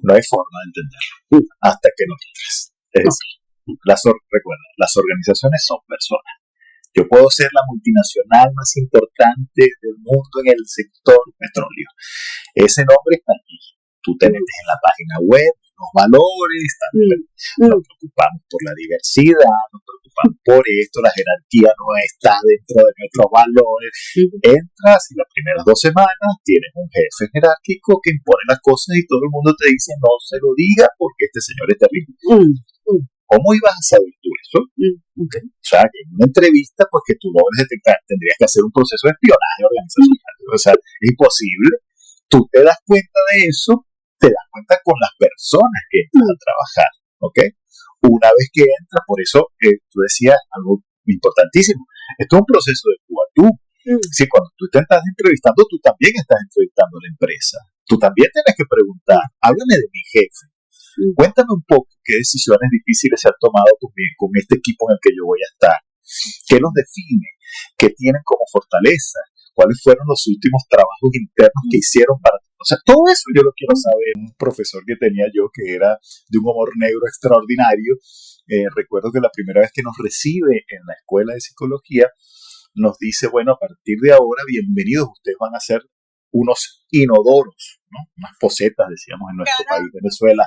No hay forma de entenderlo hasta que no entres. Es decir, recuerda, las organizaciones son personas. Yo puedo ser la multinacional más importante del mundo en el sector petróleo. Ese nombre está aquí. Tú te metes en la página web, los valores, nos preocupamos por la diversidad, nos preocupamos por esto, la jerarquía no está dentro de nuestros valores. Entras y las primeras 2 semanas tienes un jefe jerárquico que impone las cosas y todo el mundo te dice no se lo diga porque este señor es terrible. ¿Cómo ibas a saber tú eso? Okay. O sea, que en una entrevista, pues que tú logres detectar, tendrías que hacer un proceso de espionaje organizacional. O sea, es imposible. Tú te das cuenta de eso, te das cuenta con las personas que entran a trabajar, ¿ok? Una vez que entras, por eso tú decías algo importantísimo. Esto es un proceso de tú a tú. Sí, cuando tú te estás entrevistando, tú también estás entrevistando a la empresa. Tú también tienes que preguntar, háblame de mi jefe. Cuéntame un poco qué decisiones difíciles se han tomado con este equipo en el que yo voy a estar. ¿Qué los define? ¿Qué tienen como fortaleza? ¿Cuáles fueron los últimos trabajos internos que hicieron para... O sea, todo eso yo lo quiero saber. Un profesor que tenía yo que era de un humor negro extraordinario. Recuerdo que la primera vez que nos recibe en la escuela de psicología nos dice, bueno, a partir de ahora, bienvenidos, ustedes van a ser unos inodoros, ¿no? Unas posetas, decíamos en nuestro país, Venezuela.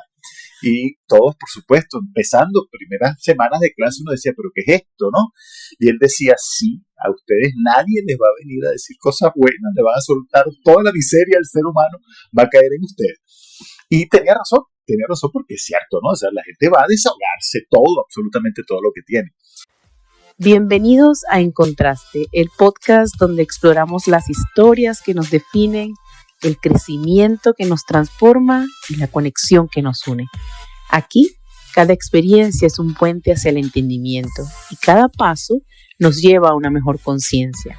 Y todos, por supuesto, empezando primeras semanas de clase, uno decía, ¿pero qué es esto, no? Y él decía, sí, a ustedes nadie les va a venir a decir cosas buenas, le van a soltar toda la miseria del ser humano, va a caer en ustedes. Y tenía razón porque es cierto, ¿no? O sea, la gente va a desahogarse todo, absolutamente todo lo que tiene. Bienvenidos a En Contraste, el podcast donde exploramos las historias que nos definen, el crecimiento que nos transforma y la conexión que nos une. Aquí, cada experiencia es un puente hacia el entendimiento y cada paso nos lleva a una mejor conciencia.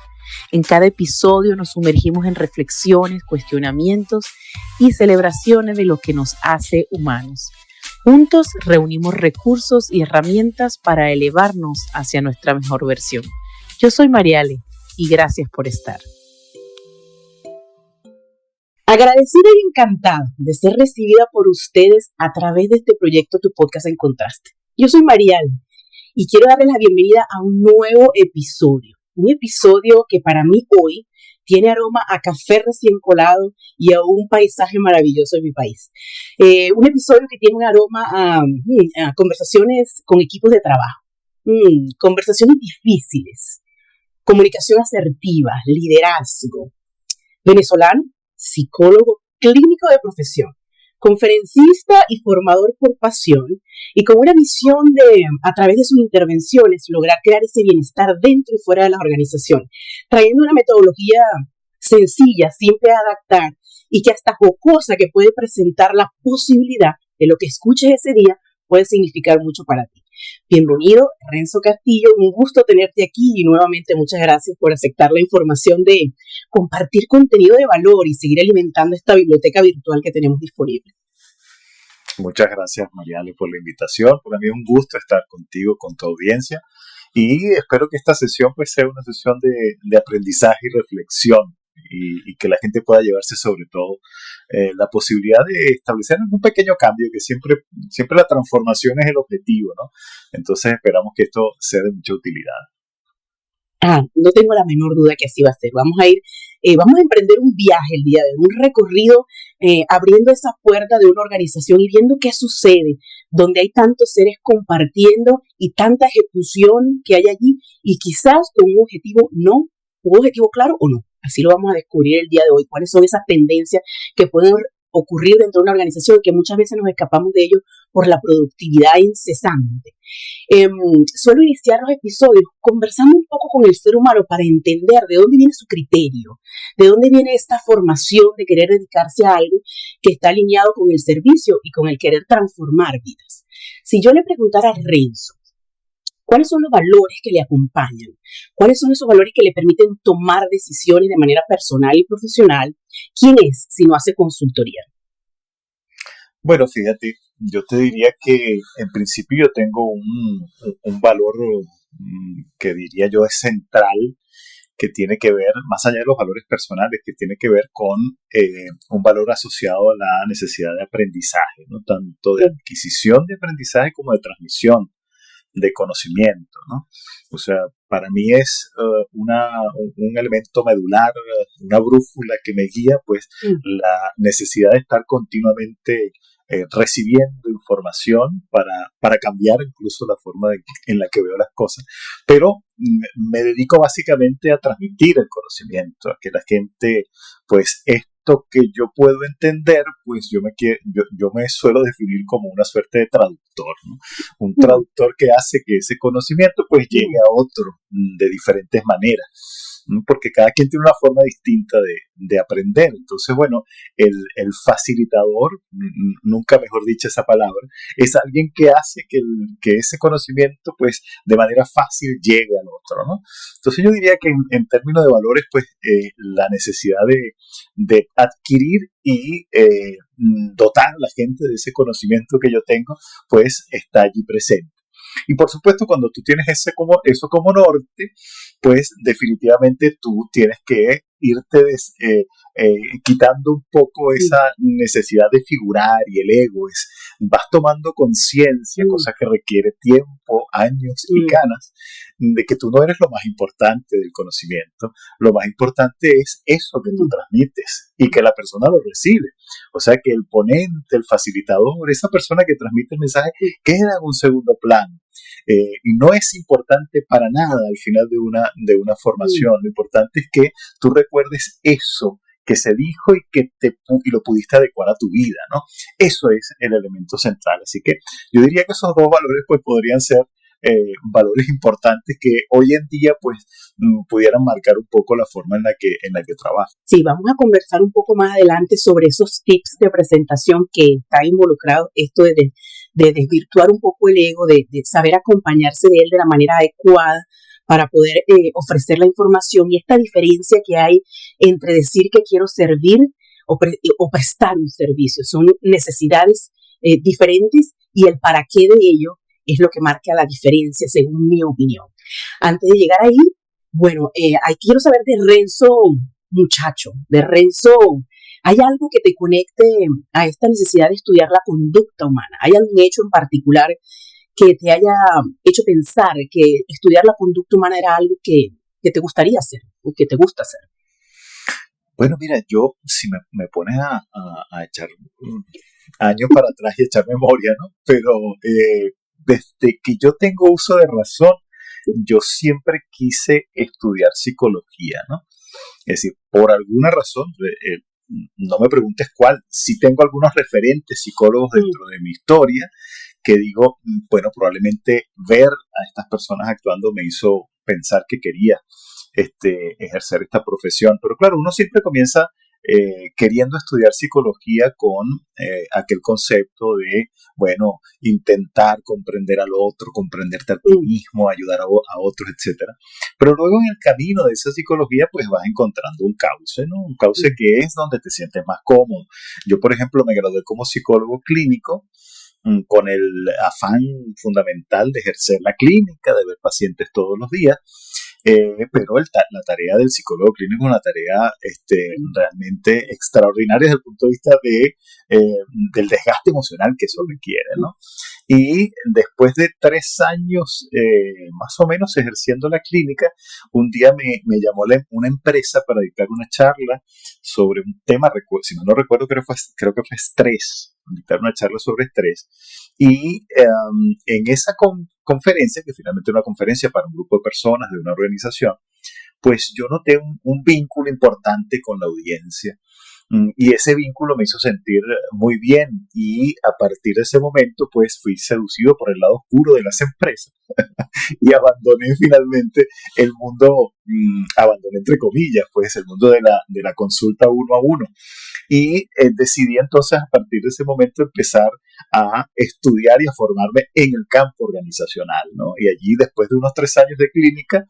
En cada episodio nos sumergimos en reflexiones, cuestionamientos y celebraciones de lo que nos hace humanos. Juntos reunimos recursos y herramientas para elevarnos hacia nuestra mejor versión. Yo soy Mariale y gracias por estar. Agradecida y encantada de ser recibida por ustedes a través de este proyecto Tu Podcast En Contraste. Yo soy Mariale y quiero darles la bienvenida a un nuevo episodio. Un episodio que para mí hoy tiene aroma a café recién colado y a un paisaje maravilloso de mi país. Un episodio que tiene un aroma a conversaciones con equipos de trabajo, conversaciones difíciles, comunicación asertiva, liderazgo. Venezolano, psicólogo clínico de profesión, conferencista y formador por pasión, y con una misión de, a través de sus intervenciones, lograr crear ese bienestar dentro y fuera de las organizaciones, trayendo una metodología sencilla, simple de adaptar, y que hasta jocosa que puede presentar la posibilidad de lo que escuches ese día puede significar mucho para ti. Bienvenido, Renzo Castillo, un gusto tenerte aquí y nuevamente muchas gracias por aceptar la información de compartir contenido de valor y seguir alimentando esta biblioteca virtual que tenemos disponible. Muchas gracias, Mariale, por la invitación. Para mí es un gusto estar contigo, con tu audiencia, y espero que esta sesión pues sea una sesión de aprendizaje y reflexión y que la gente pueda llevarse sobre todo la posibilidad de establecer un pequeño cambio, que siempre la transformación es el objetivo, ¿no? Entonces esperamos que esto sea de mucha utilidad. No tengo la menor duda que así va a ser. Vamos a emprender un viaje el día de hoy, un recorrido abriendo esa puerta de una organización y viendo qué sucede, donde hay tantos seres compartiendo y tanta ejecución que hay allí y quizás con un objetivo claro o no. Así lo vamos a descubrir el día de hoy, cuáles son esas tendencias que pueden ocurrir dentro de una organización que muchas veces nos escapamos de ello por la productividad incesante. Suelo iniciar los episodios conversando un poco con el ser humano para entender de dónde viene su criterio, de dónde viene esta formación de querer dedicarse a algo que está alineado con el servicio y con el querer transformar vidas. Si yo le preguntara a Renzo, ¿cuáles son los valores que le acompañan? ¿Cuáles son esos valores que le permiten tomar decisiones de manera personal y profesional? ¿Quién es si no hace consultoría? Bueno, fíjate, yo te diría que en principio yo tengo un valor que diría yo es central, que tiene que ver, más allá de los valores personales, que tiene que ver con un valor asociado a la necesidad de aprendizaje, ¿no? Tanto de adquisición de aprendizaje como de transmisión de conocimiento, ¿no? O sea, para mí es un elemento medular, una brújula que me guía, pues, la necesidad de estar continuamente recibiendo información para cambiar incluso la forma en la que veo las cosas, pero me dedico básicamente a transmitir el conocimiento, a que la gente, pues, esto que yo puedo entender, pues yo me suelo definir como una suerte de traductor, ¿no? Un traductor que hace que ese conocimiento pues llegue a otro de diferentes maneras, porque cada quien tiene una forma distinta de aprender. Entonces, bueno, el facilitador, nunca mejor dicha esa palabra, es alguien que hace que ese conocimiento pues de manera fácil llegue al otro, ¿no? Entonces yo diría que en términos de valores, pues la necesidad de adquirir y dotar a la gente de ese conocimiento que yo tengo, pues está allí presente. Y por supuesto, cuando tú tienes eso como norte, pues definitivamente tú tienes que irte quitando un poco esa necesidad de figurar y el ego. Vas tomando conciencia, cosa que requiere tiempo, años y ganas, de que tú no eres lo más importante del conocimiento. Lo más importante es eso que tú transmites y que la persona lo recibe. O sea, que el ponente, el facilitador, esa persona que transmite el mensaje, queda en un segundo plano. Y no es importante para nada al final de una formación. Lo importante es que tú recuerdes eso que se dijo y lo pudiste adecuar a tu vida, ¿no? Eso es el elemento central. Así que yo diría que esos dos valores pues podrían ser valores importantes que hoy en día pues pudieran marcar un poco la forma en la que trabajo. Sí, vamos a conversar un poco más adelante sobre esos tips de presentación que está involucrado esto de desvirtuar un poco el ego, de saber acompañarse de él de la manera adecuada para poder ofrecer la información, y esta diferencia que hay entre decir que quiero servir o prestar un servicio. Son necesidades diferentes, y el para qué de ello es lo que marca la diferencia, según mi opinión. Antes de llegar ahí, bueno, quiero saber de Renzo, muchacho, de Renzo, ¿hay algo que te conecte a esta necesidad de estudiar la conducta humana? ¿Hay algún hecho en particular que te haya hecho pensar que estudiar la conducta humana era algo que te gustaría hacer o que te gusta hacer? Bueno, mira, yo, si me pones a echar años para atrás y echar memoria, ¿no? Pero desde que yo tengo uso de razón, yo siempre quise estudiar psicología, ¿no? Es decir, por alguna razón, no me preguntes cuál, sí tengo algunos referentes psicólogos dentro de mi historia que digo, bueno, probablemente ver a estas personas actuando me hizo pensar que quería ejercer esta profesión. Pero claro, uno siempre comienza queriendo estudiar psicología con aquel concepto de, bueno, intentar comprender al otro, comprenderte a ti mismo, ayudar a otros, etcétera. Pero luego en el camino de esa psicología, pues vas encontrando un cauce, ¿no? Un cauce que es donde te sientes más cómodo. Yo, por ejemplo, me gradué como psicólogo clínico con el afán fundamental de ejercer la clínica, de ver pacientes todos los días. Pero la tarea del psicólogo clínico es una tarea realmente extraordinaria desde el punto de vista del desgaste emocional que eso requiere, ¿no? Y después de 3 años más o menos ejerciendo la clínica, un día me llamó una empresa para dictar una charla sobre un tema, si mal no recuerdo, creo que fue estrés, dictar una charla sobre estrés. Y en esa conferencia, que finalmente era una conferencia para un grupo de personas de una organización, pues yo noté un vínculo importante con la audiencia. Y ese vínculo me hizo sentir muy bien, y a partir de ese momento pues fui seducido por el lado oscuro de las empresas y abandoné finalmente el mundo, abandoné entre comillas, pues el mundo de la consulta uno a uno. Y decidí entonces a partir de ese momento empezar a estudiar y a formarme en el campo organizacional, ¿no? Y allí, después de unos 3 años de clínica,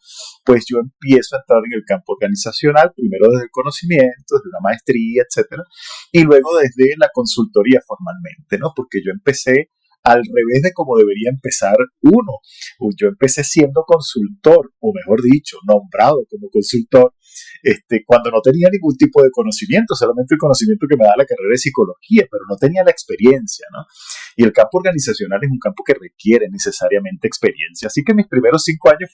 pues yo empiezo a entrar en el campo organizacional, primero desde el conocimiento, desde una maestría, etcétera, y luego desde la consultoría formalmente, ¿no? Porque yo empecé al revés de cómo debería empezar uno. Yo empecé siendo consultor, o mejor dicho, nombrado como consultor, cuando no tenía ningún tipo de conocimiento, solamente el conocimiento que me da la carrera de psicología, pero no tenía la experiencia, ¿no? Y el campo organizacional es un campo que requiere necesariamente experiencia. Así que mis primeros 5 años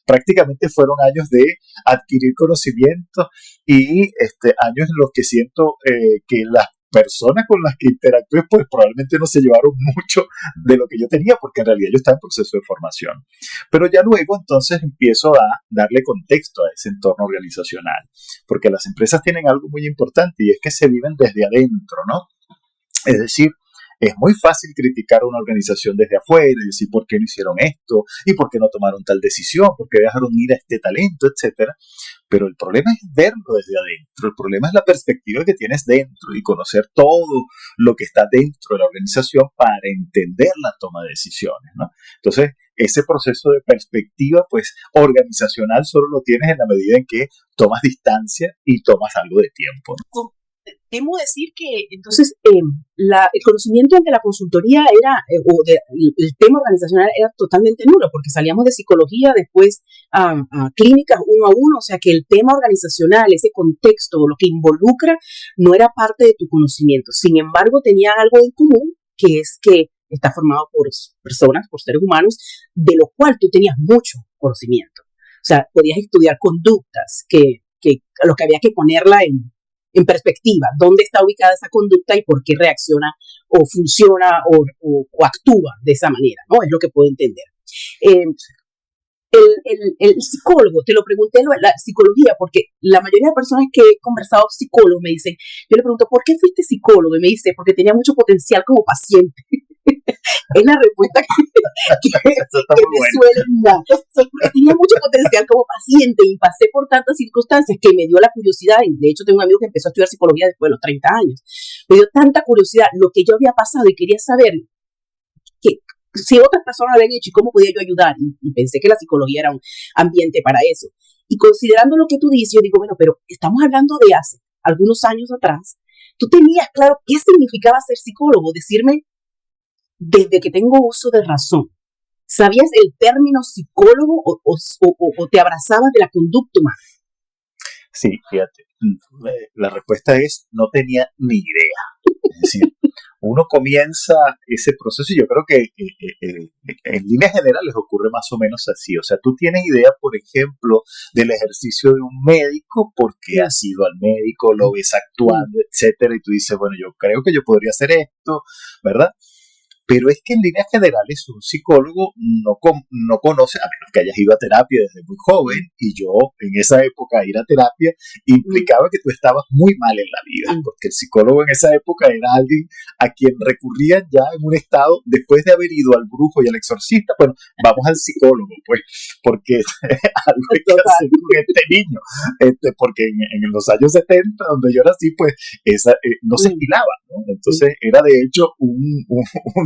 prácticamente fueron años de adquirir conocimiento y años en los que siento que las personas con las que interactué pues probablemente no se llevaron mucho de lo que yo tenía, porque en realidad yo estaba en proceso de formación. Pero ya luego entonces empiezo a darle contexto a ese entorno organizacional, porque las empresas tienen algo muy importante y es que se viven desde adentro, ¿no? Es decir, es muy fácil criticar a una organización desde afuera y decir por qué no hicieron esto y por qué no tomaron tal decisión, por qué dejaron ir a este talento, etcétera. Pero el problema es verlo desde adentro, el problema es la perspectiva que tienes dentro y conocer todo lo que está dentro de la organización para entender la toma de decisiones, ¿no? Entonces, ese proceso de perspectiva, pues, organizacional solo lo tienes en la medida en que tomas distancia y tomas algo de tiempo, ¿no? Temo decir que entonces el conocimiento de la consultoría era, el tema organizacional era totalmente nulo, porque salíamos de psicología después a clínicas uno a uno, o sea que el tema organizacional, ese contexto, lo que involucra, no era parte de tu conocimiento. Sin embargo, tenía algo en común, que es que está formado por personas, por seres humanos, de lo cual tú tenías mucho conocimiento. O sea, podías estudiar conductas, a lo que había que ponerla en perspectiva, dónde está ubicada esa conducta y por qué reacciona o funciona o actúa de esa manera, ¿no? Es lo que puedo entender. El psicólogo, te lo pregunté, la psicología, porque la mayoría de personas que he conversado psicólogos me dicen, yo le pregunto, ¿por qué fuiste psicólogo? Y me dice, porque tenía mucho potencial como paciente. Es la respuesta que me suele dar. Porque tenía mucho potencial como paciente y pasé por tantas circunstancias que me dio la curiosidad. Y de hecho, tengo un amigo que empezó a estudiar psicología después de los 30 años. Me dio tanta curiosidad lo que yo había pasado y quería saber que si otras personas lo habían hecho y cómo podía yo ayudar. Y pensé que la psicología era un ambiente para eso. Y considerando lo que tú dices, yo digo, bueno, pero estamos hablando de hace algunos años atrás. Tú tenías claro qué significaba ser psicólogo, decirme, desde que tengo uso de razón. ¿Sabías el término psicólogo o te abrazabas de la conducta humana? Sí, fíjate, la respuesta es no tenía ni idea. Es decir, uno comienza ese proceso y yo creo que en líneas generales ocurre más o menos así. O sea, tú tienes idea, por ejemplo, del ejercicio de un médico porque has ido al médico, lo ves actuando, etcétera, y tú dices, bueno, yo creo que yo podría hacer esto, ¿verdad? Pero es que en líneas generales un psicólogo no conoce, a menos que hayas ido a terapia desde muy joven, y yo en esa época ir a terapia implicaba que tú estabas muy mal en la vida, porque el psicólogo en esa época era alguien a quien recurrían ya en un estado, después de haber ido al brujo y al exorcista, bueno, vamos al psicólogo, pues, porque algo hay que hacer con este niño, porque en los años 70, donde yo nací, pues, no se estilaba, ¿no? Entonces era de hecho un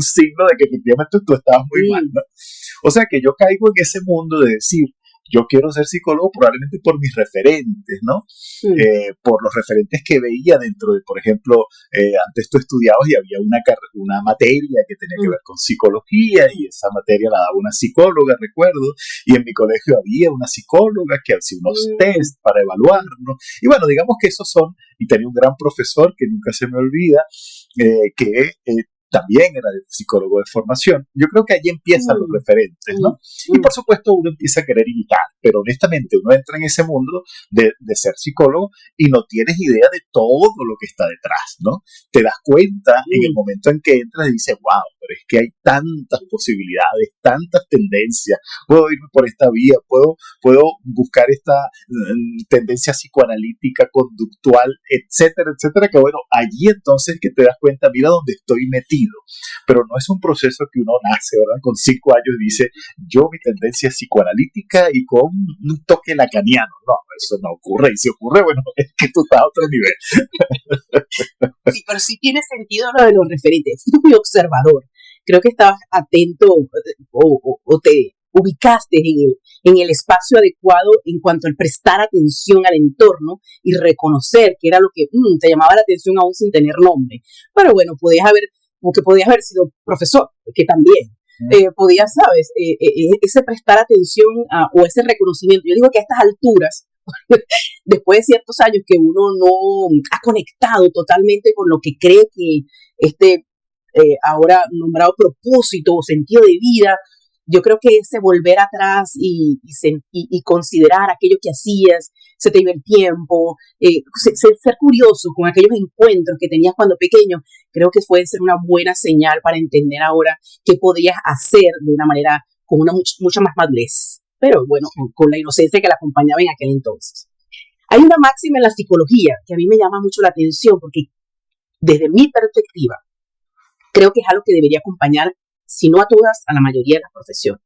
signo de que efectivamente tú estabas muy mal, ¿no? O sea que yo caigo en ese mundo de decir, yo quiero ser psicólogo probablemente por mis referentes, ¿no? Por los referentes que veía dentro de, por ejemplo, antes tú estudiabas y había una materia que tenía que ver con psicología y esa materia la daba una psicóloga, recuerdo, y en mi colegio había una psicóloga que hacía unos test para evaluarnos, y bueno, digamos que esos son, y tenía un gran profesor que nunca se me olvida, que también era de psicólogo de formación. Yo creo que allí empiezan los referentes, ¿no? Y por supuesto uno empieza a querer imitar, pero honestamente uno entra en ese mundo de ser psicólogo y no tienes idea de todo lo que está detrás, ¿no? Te das cuenta en el momento en que entras y dices, wow, pero es que hay tantas posibilidades, tantas tendencias, puedo irme por esta vía, puedo buscar esta tendencia psicoanalítica, conductual, etcétera, etcétera, que bueno, allí entonces que te das cuenta, mira dónde estoy metido. Pero no es un proceso que uno nace, ¿verdad? Con 5 años dice, yo mi tendencia es psicoanalítica y con un toque lacaniano. No, eso no ocurre. Y si ocurre, bueno, es que tú estás a otro nivel. Sí, pero sí tiene sentido lo de los referentes. Tú muy observador. Creo que estabas atento o te ubicaste en el espacio adecuado en cuanto al prestar atención al entorno y reconocer que era lo que te llamaba la atención aún sin tener nombre. Pero bueno, podías haber o que podías haber sido profesor, que también. Podías, ¿sabes? Ese prestar atención o ese reconocimiento. Yo digo que a estas alturas, después de ciertos años que uno no ha conectado totalmente con lo que cree que ahora nombrado propósito o sentido de vida, yo creo que ese volver atrás y considerar aquello que hacías, se te iba el tiempo, ser curioso con aquellos encuentros que tenías cuando pequeño, creo que puede ser una buena señal para entender ahora qué podías hacer de una manera con una mucha más madurez, pero bueno, con la inocencia que la acompañaba en aquel entonces. Hay una máxima en la psicología que a mí me llama mucho la atención porque desde mi perspectiva creo que es algo que debería acompañar, si no a todas, a la mayoría de las profesiones,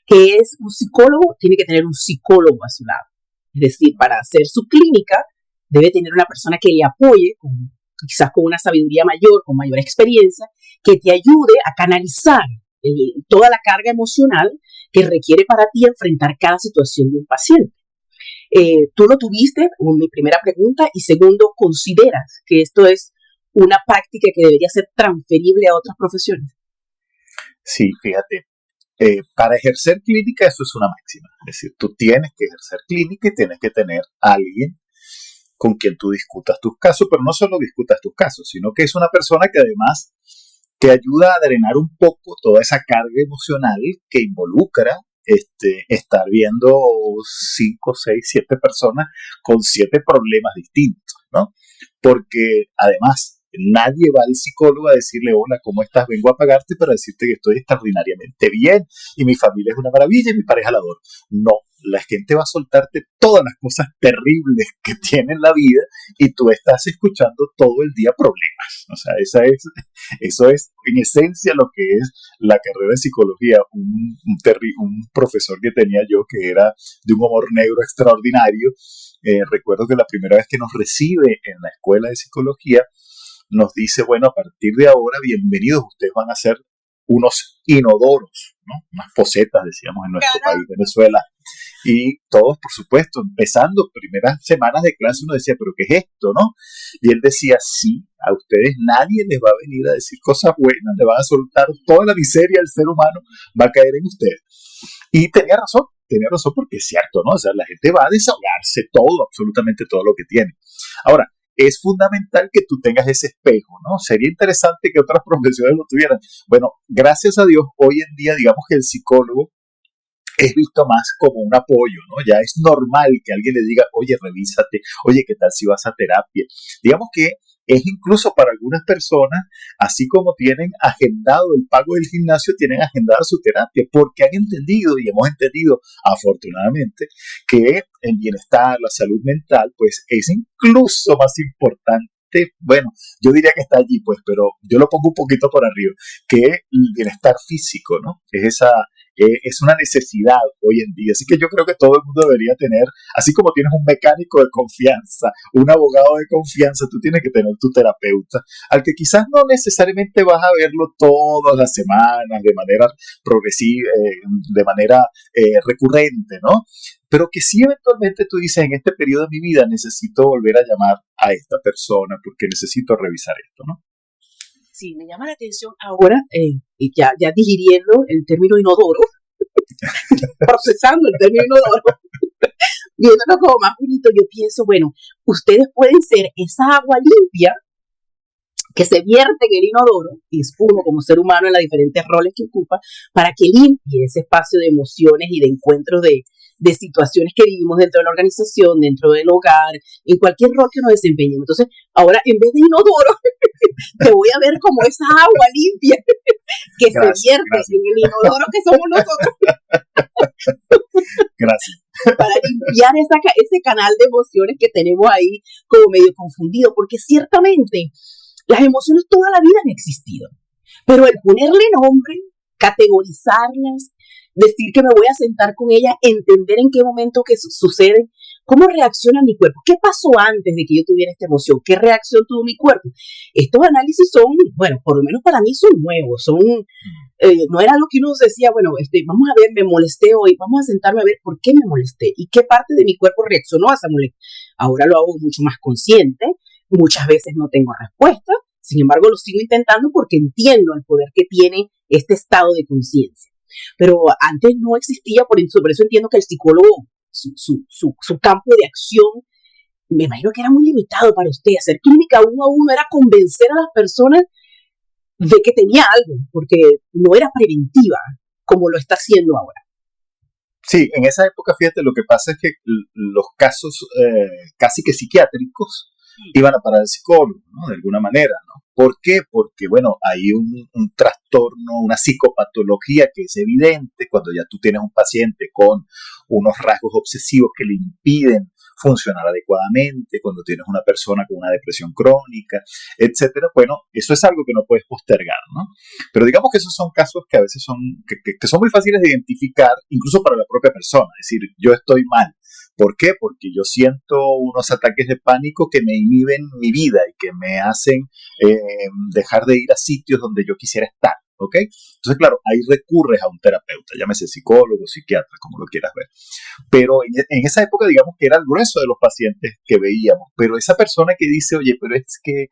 que es un psicólogo tiene que tener un psicólogo a su lado. Es decir, para hacer su clínica debe tener una persona que le apoye, quizás con una sabiduría mayor, con mayor experiencia, que te ayude a canalizar toda la carga emocional que requiere para ti enfrentar cada situación de un paciente. Tú lo tuviste, mi primera pregunta, y segundo, ¿consideras que esto es una práctica que debería ser transferible a otras profesiones? Sí, fíjate, para ejercer clínica eso es una máxima. Es decir, tú tienes que ejercer clínica y tienes que tener a alguien con quien tú discutas tus casos, pero no solo discutas tus casos, sino que es una persona que además te ayuda a drenar un poco toda esa carga emocional que involucra estar viendo 5, 6, 7 personas con 7 problemas distintos, ¿no? Porque además nadie va al psicólogo a decirle, hola, ¿cómo estás? Vengo a pagarte para decirte que estoy extraordinariamente bien y mi familia es una maravilla y mi pareja la adoro. No, la gente va a soltarte todas las cosas terribles que tiene en la vida y tú estás escuchando todo el día problemas. O sea, eso es en esencia lo que es la carrera de psicología. Un profesor que tenía yo que era de un humor negro extraordinario. Recuerdo que la primera vez que nos recibe en la escuela de psicología nos dice, bueno, a partir de ahora, bienvenidos, ustedes van a ser unos inodoros, ¿no? Unas posetas, decíamos en nuestro país, Venezuela. Y todos, por supuesto, empezando primeras semanas de clase, uno decía, ¿pero qué es esto, no? Y él decía, sí, a ustedes nadie les va a venir a decir cosas buenas, le van a soltar toda la miseria del ser humano, va a caer en ustedes. Y tenía razón porque es cierto, ¿no? O sea, la gente va a desahogarse todo, absolutamente todo lo que tiene. Ahora, es fundamental que tú tengas ese espejo, ¿no? Sería interesante que otras profesiones lo tuvieran. Bueno, gracias a Dios, hoy en día, digamos que el psicólogo es visto más como un apoyo, ¿no? Ya es normal que alguien le diga, oye, revísate, oye, ¿qué tal si vas a terapia? Digamos que es incluso para algunas personas, así como tienen agendado el pago del gimnasio, tienen agendada su terapia, porque han entendido y hemos entendido, afortunadamente, que el bienestar, la salud mental, pues es incluso más importante. Bueno, yo diría que está allí, pues, pero yo lo pongo un poquito por arriba, que el bienestar físico, ¿no? Es una necesidad hoy en día. Así que yo creo que todo el mundo debería tener, así como tienes un mecánico de confianza, un abogado de confianza, tú tienes que tener tu terapeuta, al que quizás no necesariamente vas a verlo todas las semanas de manera progresiva, de manera recurrente, ¿no? Pero que sí eventualmente tú dices, en este periodo de mi vida necesito volver a llamar a esta persona porque necesito revisar esto, ¿no? Sí, me llama la atención ahora, ya digiriendo el término inodoro, procesando el término inodoro, viéndolo como más bonito, yo pienso, bueno, ustedes pueden ser esa agua limpia que se vierte en el inodoro, y es uno como ser humano en los diferentes roles que ocupa, para que limpie ese espacio de emociones y de encuentros de situaciones que vivimos dentro de la organización, dentro del hogar, en cualquier rol que nos desempeñemos. Entonces, ahora en vez de inodoro, te voy a ver como esa agua limpia que se vierte en el inodoro que somos nosotros. Gracias. Para limpiar ese canal de emociones que tenemos ahí como medio confundido, porque ciertamente las emociones toda la vida han existido, pero el ponerle nombre, categorizarlas, decir que me voy a sentar con ella, entender en qué momento que sucede, cómo reacciona mi cuerpo, qué pasó antes de que yo tuviera esta emoción, qué reacción tuvo mi cuerpo. Estos análisis son, bueno, por lo menos para mí son nuevos, no era algo que uno decía, bueno, vamos a ver, me molesté hoy, vamos a sentarme a ver por qué me molesté y qué parte de mi cuerpo reaccionó a esa molestia. Ahora lo hago mucho más consciente, muchas veces no tengo respuesta, Sin embargo, lo sigo intentando porque entiendo el poder que tiene este estado de conciencia. Pero antes no existía, por eso entiendo que el psicólogo, su campo de acción, me imagino que era muy limitado para usted. Hacer clínica uno a uno era convencer a las personas de que tenía algo, porque no era preventiva como lo está haciendo ahora. Sí, en esa época, fíjate, lo que pasa es que los casos casi que psiquiátricos iban a parar al psicólogo, ¿no? De alguna manera, ¿no? ¿Por qué? Porque, bueno, hay un trastorno, una psicopatología que es evidente cuando ya tú tienes un paciente con unos rasgos obsesivos que le impiden funcionar adecuadamente, cuando tienes una persona con una depresión crónica, etcétera. Bueno, eso es algo que no puedes postergar, ¿no? Pero digamos que esos son casos que a veces son, que son muy fáciles de identificar, incluso para la propia persona. Es decir, yo estoy mal. ¿Por qué? Porque yo siento unos ataques de pánico que me inhiben mi vida y que me hacen dejar de ir a sitios donde yo quisiera estar, ¿ok? Entonces, claro, ahí recurres a un terapeuta, llámese psicólogo, psiquiatra, como lo quieras ver. Pero en esa época, digamos que era el grueso de los pacientes que veíamos. Pero esa persona que dice, oye, pero es que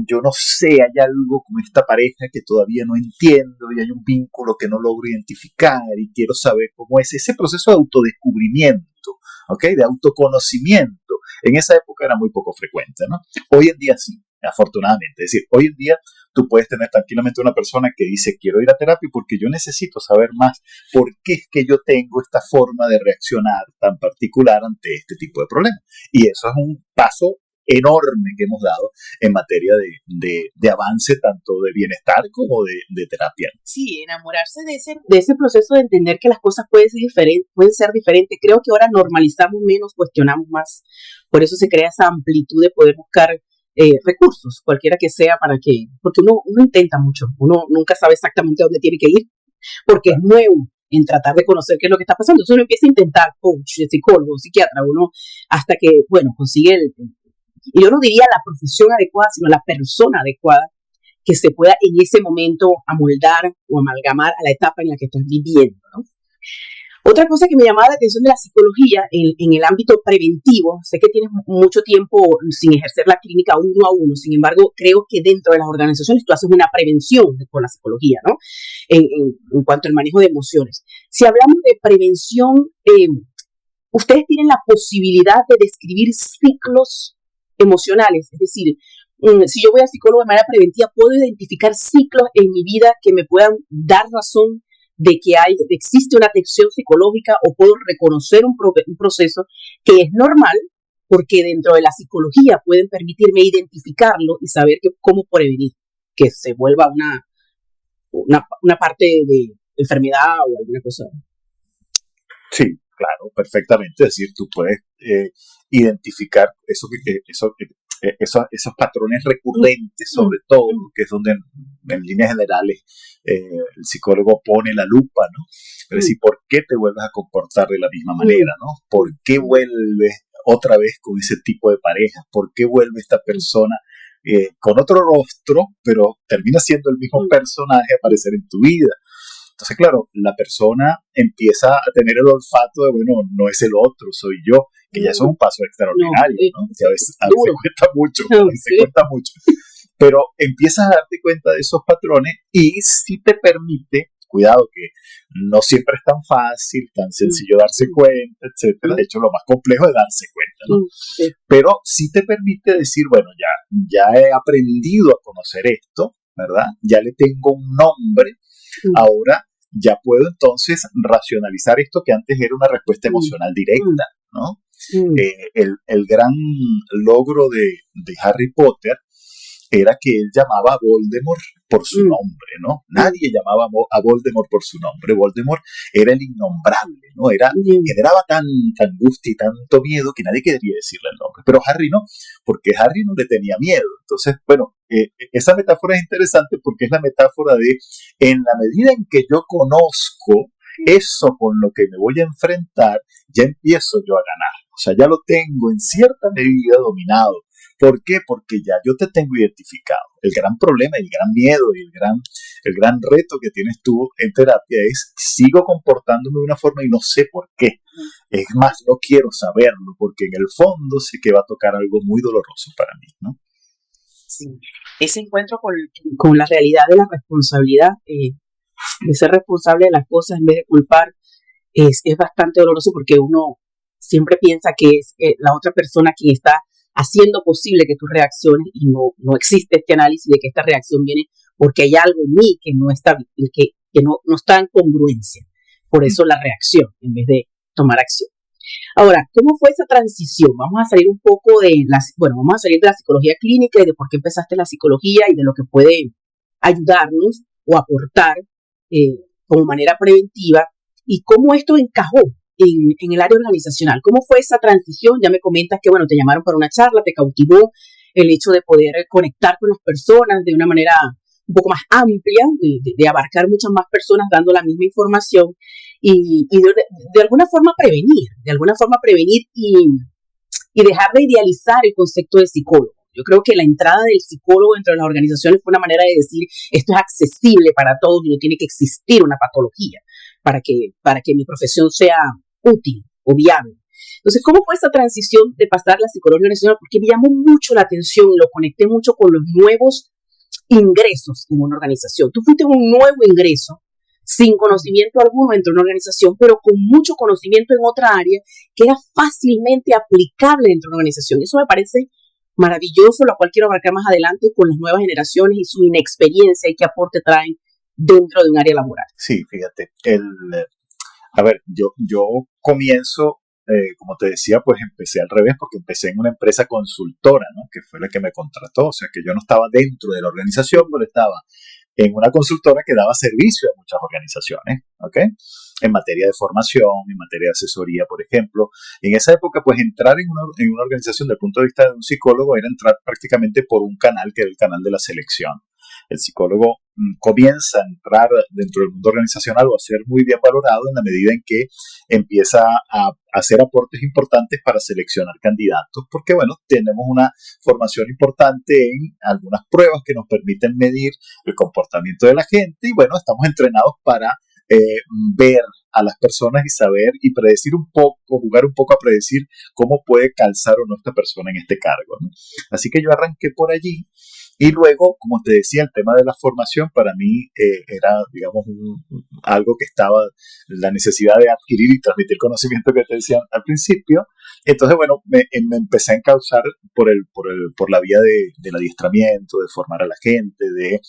yo no sé, hay algo con esta pareja que todavía no entiendo y hay un vínculo que no logro identificar y quiero saber cómo es ese proceso de autodescubrimiento, ¿ok? De autoconocimiento. En esa época era muy poco frecuente, ¿no? Hoy en día sí, afortunadamente. Es decir, hoy en día tú puedes tener tranquilamente una persona que dice, quiero ir a terapia porque yo necesito saber más por qué es que yo tengo esta forma de reaccionar tan particular ante este tipo de problemas. Y eso es un paso enorme que hemos dado en materia de avance tanto de bienestar como de terapia. Sí, enamorarse de ese proceso de entender que las cosas pueden ser diferentes. Creo que ahora normalizamos menos, cuestionamos más. Por eso se crea esa amplitud de poder buscar recursos, cualquiera que sea, porque uno intenta mucho, uno nunca sabe exactamente a dónde tiene que ir, porque es nuevo en tratar de conocer qué es lo que está pasando. Entonces uno empieza a intentar coach, psicólogo, psiquiatra, uno hasta que, bueno, consigue y yo no diría la profesión adecuada, sino la persona adecuada que se pueda en ese momento amoldar o amalgamar a la etapa en la que estás viviendo, ¿no? Otra cosa que me llamaba la atención de la psicología en el ámbito preventivo, sé que tienes mucho tiempo sin ejercer la clínica uno a uno, sin embargo, creo que dentro de las organizaciones tú haces una prevención con la psicología, ¿no? En cuanto al manejo de emociones. Si hablamos de prevención, ustedes tienen la posibilidad de describir ciclos emocionales, es decir, si yo voy a psicólogo de manera preventiva, puedo identificar ciclos en mi vida que me puedan dar razón de que existe una tensión psicológica, o puedo reconocer un proceso que es normal, porque dentro de la psicología pueden permitirme identificarlo y saber cómo prevenir que se vuelva una parte de enfermedad o alguna cosa. Sí, claro, perfectamente. Es decir, tú puedes identificar esos patrones recurrentes, sobre todo, que es donde en líneas generales el psicólogo pone la lupa, ¿no? Es decir, ¿por qué te vuelves a comportar de la misma manera, ¿no? ¿Por qué vuelves otra vez con ese tipo de parejas? ¿Por qué vuelve esta persona con otro rostro, pero termina siendo el mismo personaje a aparecer en tu vida? Entonces, claro, la persona empieza a tener el olfato de, bueno, no es el otro, soy yo, que ya eso es un paso extraordinario, ¿no? Que a veces cuesta mucho, cuesta mucho. Pero empiezas a darte cuenta de esos patrones y si te permite, cuidado que no siempre es tan fácil, tan sencillo darse cuenta, etcétera. De hecho, lo más complejo es darse cuenta, ¿no? Pero sí te permite decir, bueno, ya he aprendido a conocer esto, ¿verdad? Ya le tengo un nombre. Ahora ya puedo entonces racionalizar esto que antes era una respuesta emocional directa, ¿no? El gran logro de Harry Potter era que él llamaba a Voldemort por su nombre, ¿no? Nadie llamaba a Voldemort por su nombre. Voldemort era el innombrable, ¿no? Generaba tanta angustia y tanto miedo que nadie quería decirle el nombre. Pero Harry no, porque Harry no le tenía miedo. Entonces, bueno, esa metáfora es interesante porque es la metáfora de, en la medida en que yo conozco eso con lo que me voy a enfrentar, ya empiezo yo a ganar. O sea, ya lo tengo en cierta medida dominado. ¿Por qué? Porque ya yo te tengo identificado. El gran problema, el gran miedo y el gran reto que tienes tú en terapia es, sigo comportándome de una forma y no sé por qué. Es más, no quiero saberlo porque en el fondo sé que va a tocar algo muy doloroso para mí, ¿no? Sí. Ese encuentro con la realidad de la responsabilidad, de ser responsable de las cosas en vez de culpar, es bastante doloroso porque uno siempre piensa que es la otra persona quien está haciendo posible que tú reacciones y no existe este análisis de que esta reacción viene porque hay algo en mí que no está, que no está en congruencia. Por eso la reacción en vez de tomar acción. Ahora, ¿cómo fue esa transición? Vamos a salir un poco vamos a salir de la psicología clínica y de por qué empezaste la psicología y de lo que puede ayudarnos o aportar como manera preventiva y cómo esto encajó en el área organizacional. ¿Cómo fue esa transición? Ya me comentas que, te llamaron para una charla, te cautivó el hecho de poder conectar con las personas de una manera un poco más amplia, de abarcar muchas más personas dando la misma información y de alguna forma prevenir y dejar de idealizar el concepto de psicólogo. Yo creo que la entrada del psicólogo dentro de las organizaciones fue una manera de decir esto es accesible para todos y no tiene que existir una patología para que mi profesión sea útil o viable. Entonces, ¿cómo fue esa transición de pasar la psicología organizacional? Porque me llamó mucho la atención y lo conecté mucho con los nuevos ingresos en una organización. Tú fuiste un nuevo ingreso sin conocimiento alguno dentro de una organización, pero con mucho conocimiento en otra área que era fácilmente aplicable dentro de una organización. Eso me parece maravilloso, lo cual quiero abarcar más adelante con las nuevas generaciones y su inexperiencia y qué aporte traen dentro de un área laboral. Sí, fíjate, yo comienzo, como te decía, pues empecé al revés porque empecé en una empresa consultora, ¿no? Que fue la que me contrató, o sea que yo no estaba dentro de la organización, pero estaba en una consultora que daba servicio a muchas organizaciones, ¿ok? En materia de formación, en materia de asesoría, por ejemplo. En esa época, pues entrar en una organización desde el punto de vista de un psicólogo era entrar prácticamente por un canal que era el canal de la selección. El psicólogo comienza a entrar dentro del mundo organizacional o a ser muy bien valorado en la medida en que empieza a hacer aportes importantes para seleccionar candidatos, porque tenemos una formación importante en algunas pruebas que nos permiten medir el comportamiento de la gente y estamos entrenados para ver a las personas y saber y predecir un poco, jugar un poco a predecir cómo puede calzar o no esta persona en este cargo, ¿no? Así que yo arranqué por allí. Y luego, como te decía, el tema de la formación para mí era, digamos, algo que estaba, la necesidad de adquirir y transmitir conocimiento que te decía al principio. Entonces, me empecé a encauzar por la vía del adiestramiento, de formar a la gente, de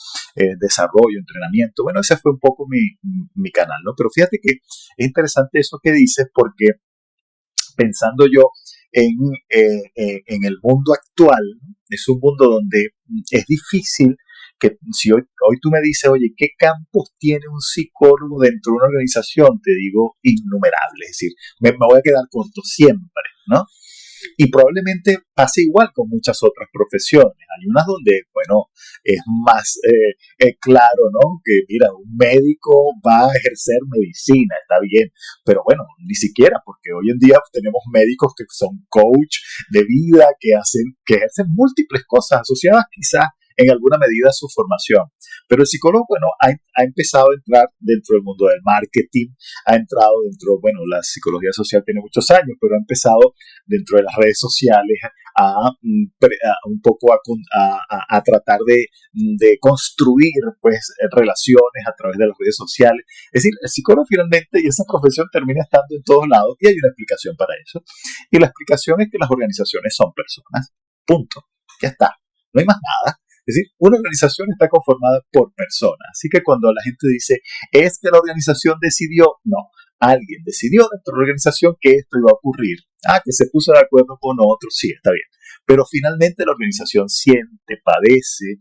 desarrollo, entrenamiento. Ese fue un poco mi canal, ¿no? Pero fíjate que es interesante eso que dices porque pensando yo en el mundo actual, es un mundo donde es difícil que si hoy tú me dices, oye, ¿qué campos tiene un psicólogo dentro de una organización? Te digo innumerables, es decir, me voy a quedar corto siempre, ¿no? Y probablemente pase igual con muchas otras profesiones. Hay unas donde, es más claro, ¿no? Que, mira, un médico va a ejercer medicina, está bien. Pero ni siquiera, porque hoy en día tenemos médicos que son coach de vida, que ejercen múltiples cosas asociadas quizás en alguna medida a su formación. Pero el psicólogo, ha empezado a entrar dentro del mundo del marketing, ha entrado dentro, la psicología social tiene muchos años, pero ha empezado dentro de las redes sociales un poco a tratar de construir, pues, relaciones a través de las redes sociales. Es decir, el psicólogo finalmente y esa profesión termina estando en todos lados y hay una explicación para eso. Y la explicación es que las organizaciones son personas. Punto. Ya está. No hay más nada. Es decir, una organización está conformada por personas. Así que cuando la gente dice, es que la organización decidió, no. Alguien decidió dentro de la organización que esto iba a ocurrir. Que se puso de acuerdo con otros, sí, está bien. Pero finalmente la organización siente, padece,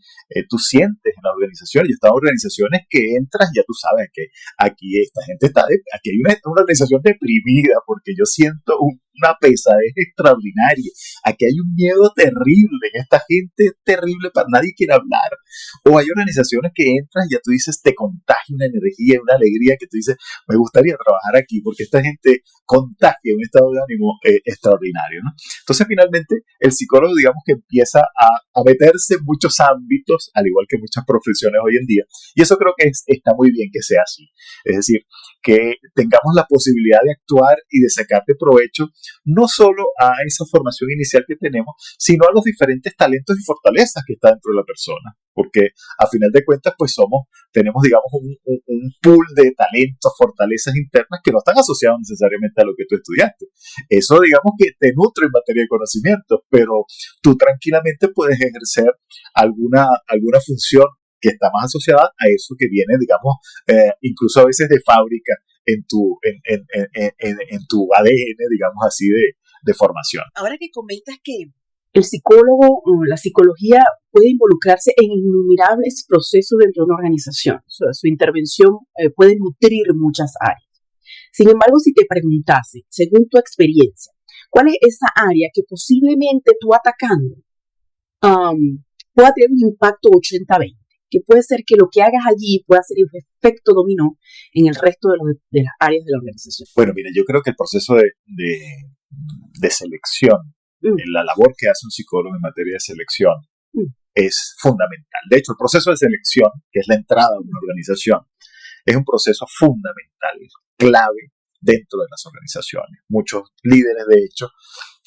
tú sientes en la organización, y están organizaciones que entras y ya tú sabes que aquí esta gente aquí hay una organización deprimida porque yo siento una pesadez extraordinaria. Aquí hay un miedo terrible, en esta gente es terrible, para nadie quiere hablar. O hay organizaciones que entras y ya tú dices, te contagia una energía, una alegría que tú dices, me gustaría trabajar aquí porque esta gente contagia un estado de ánimo extraordinario, ¿no? Entonces, finalmente, el psicólogo, digamos que empieza a meterse en muchos ámbitos, al igual que muchas profesiones hoy en día, y eso creo que está muy bien que sea así. Es decir, que tengamos la posibilidad de actuar y de sacarle provecho no solo a esa formación inicial que tenemos, sino a los diferentes talentos y fortalezas que está dentro de la persona, porque a final de cuentas pues tenemos digamos un pool de talentos, fortalezas internas que no están asociados necesariamente a lo que tú estudiaste. Eso digamos que te nutre en materia de conocimiento, pero tú tranquilamente puedes ejercer alguna función que está más asociada a eso que viene, digamos, incluso a veces de fábrica en tu ADN, digamos así, de formación. Ahora que comentas que el psicólogo o la psicología puede involucrarse en innumerables procesos dentro de una organización, su intervención puede nutrir muchas áreas. Sin embargo, si te preguntase, según tu experiencia, ¿cuál es esa área que posiblemente tú atacando pueda tener un impacto 80-20? Que puede ser que lo que hagas allí pueda ser un efecto dominó en el resto de las áreas de la organización. Bueno, mira, yo creo que el proceso de selección, la labor que hace un psicólogo en materia de selección, es fundamental. De hecho, el proceso de selección, que es la entrada a una organización, es un proceso fundamental, clave dentro de las organizaciones. Muchos líderes, de hecho,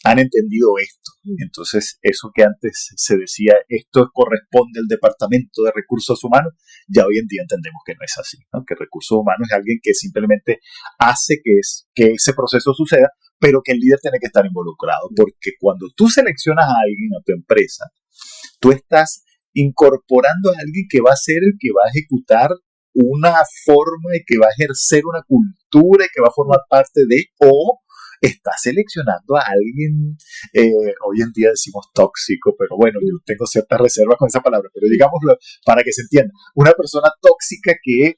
han entendido esto. Entonces, eso que antes se decía, esto corresponde al Departamento de Recursos Humanos, ya hoy en día entendemos que no es así, ¿no? Que Recursos Humanos es alguien que simplemente hace que ese proceso suceda, pero que el líder tiene que estar involucrado, porque cuando tú seleccionas a alguien a tu empresa, tú estás incorporando a alguien que va a ser el que va a ejecutar una forma y que va a ejercer una cultura y que va a formar parte de, o está seleccionando a alguien, hoy en día decimos tóxico, pero bueno, yo tengo ciertas reservas con esa palabra, pero digámoslo para que se entienda, una persona tóxica que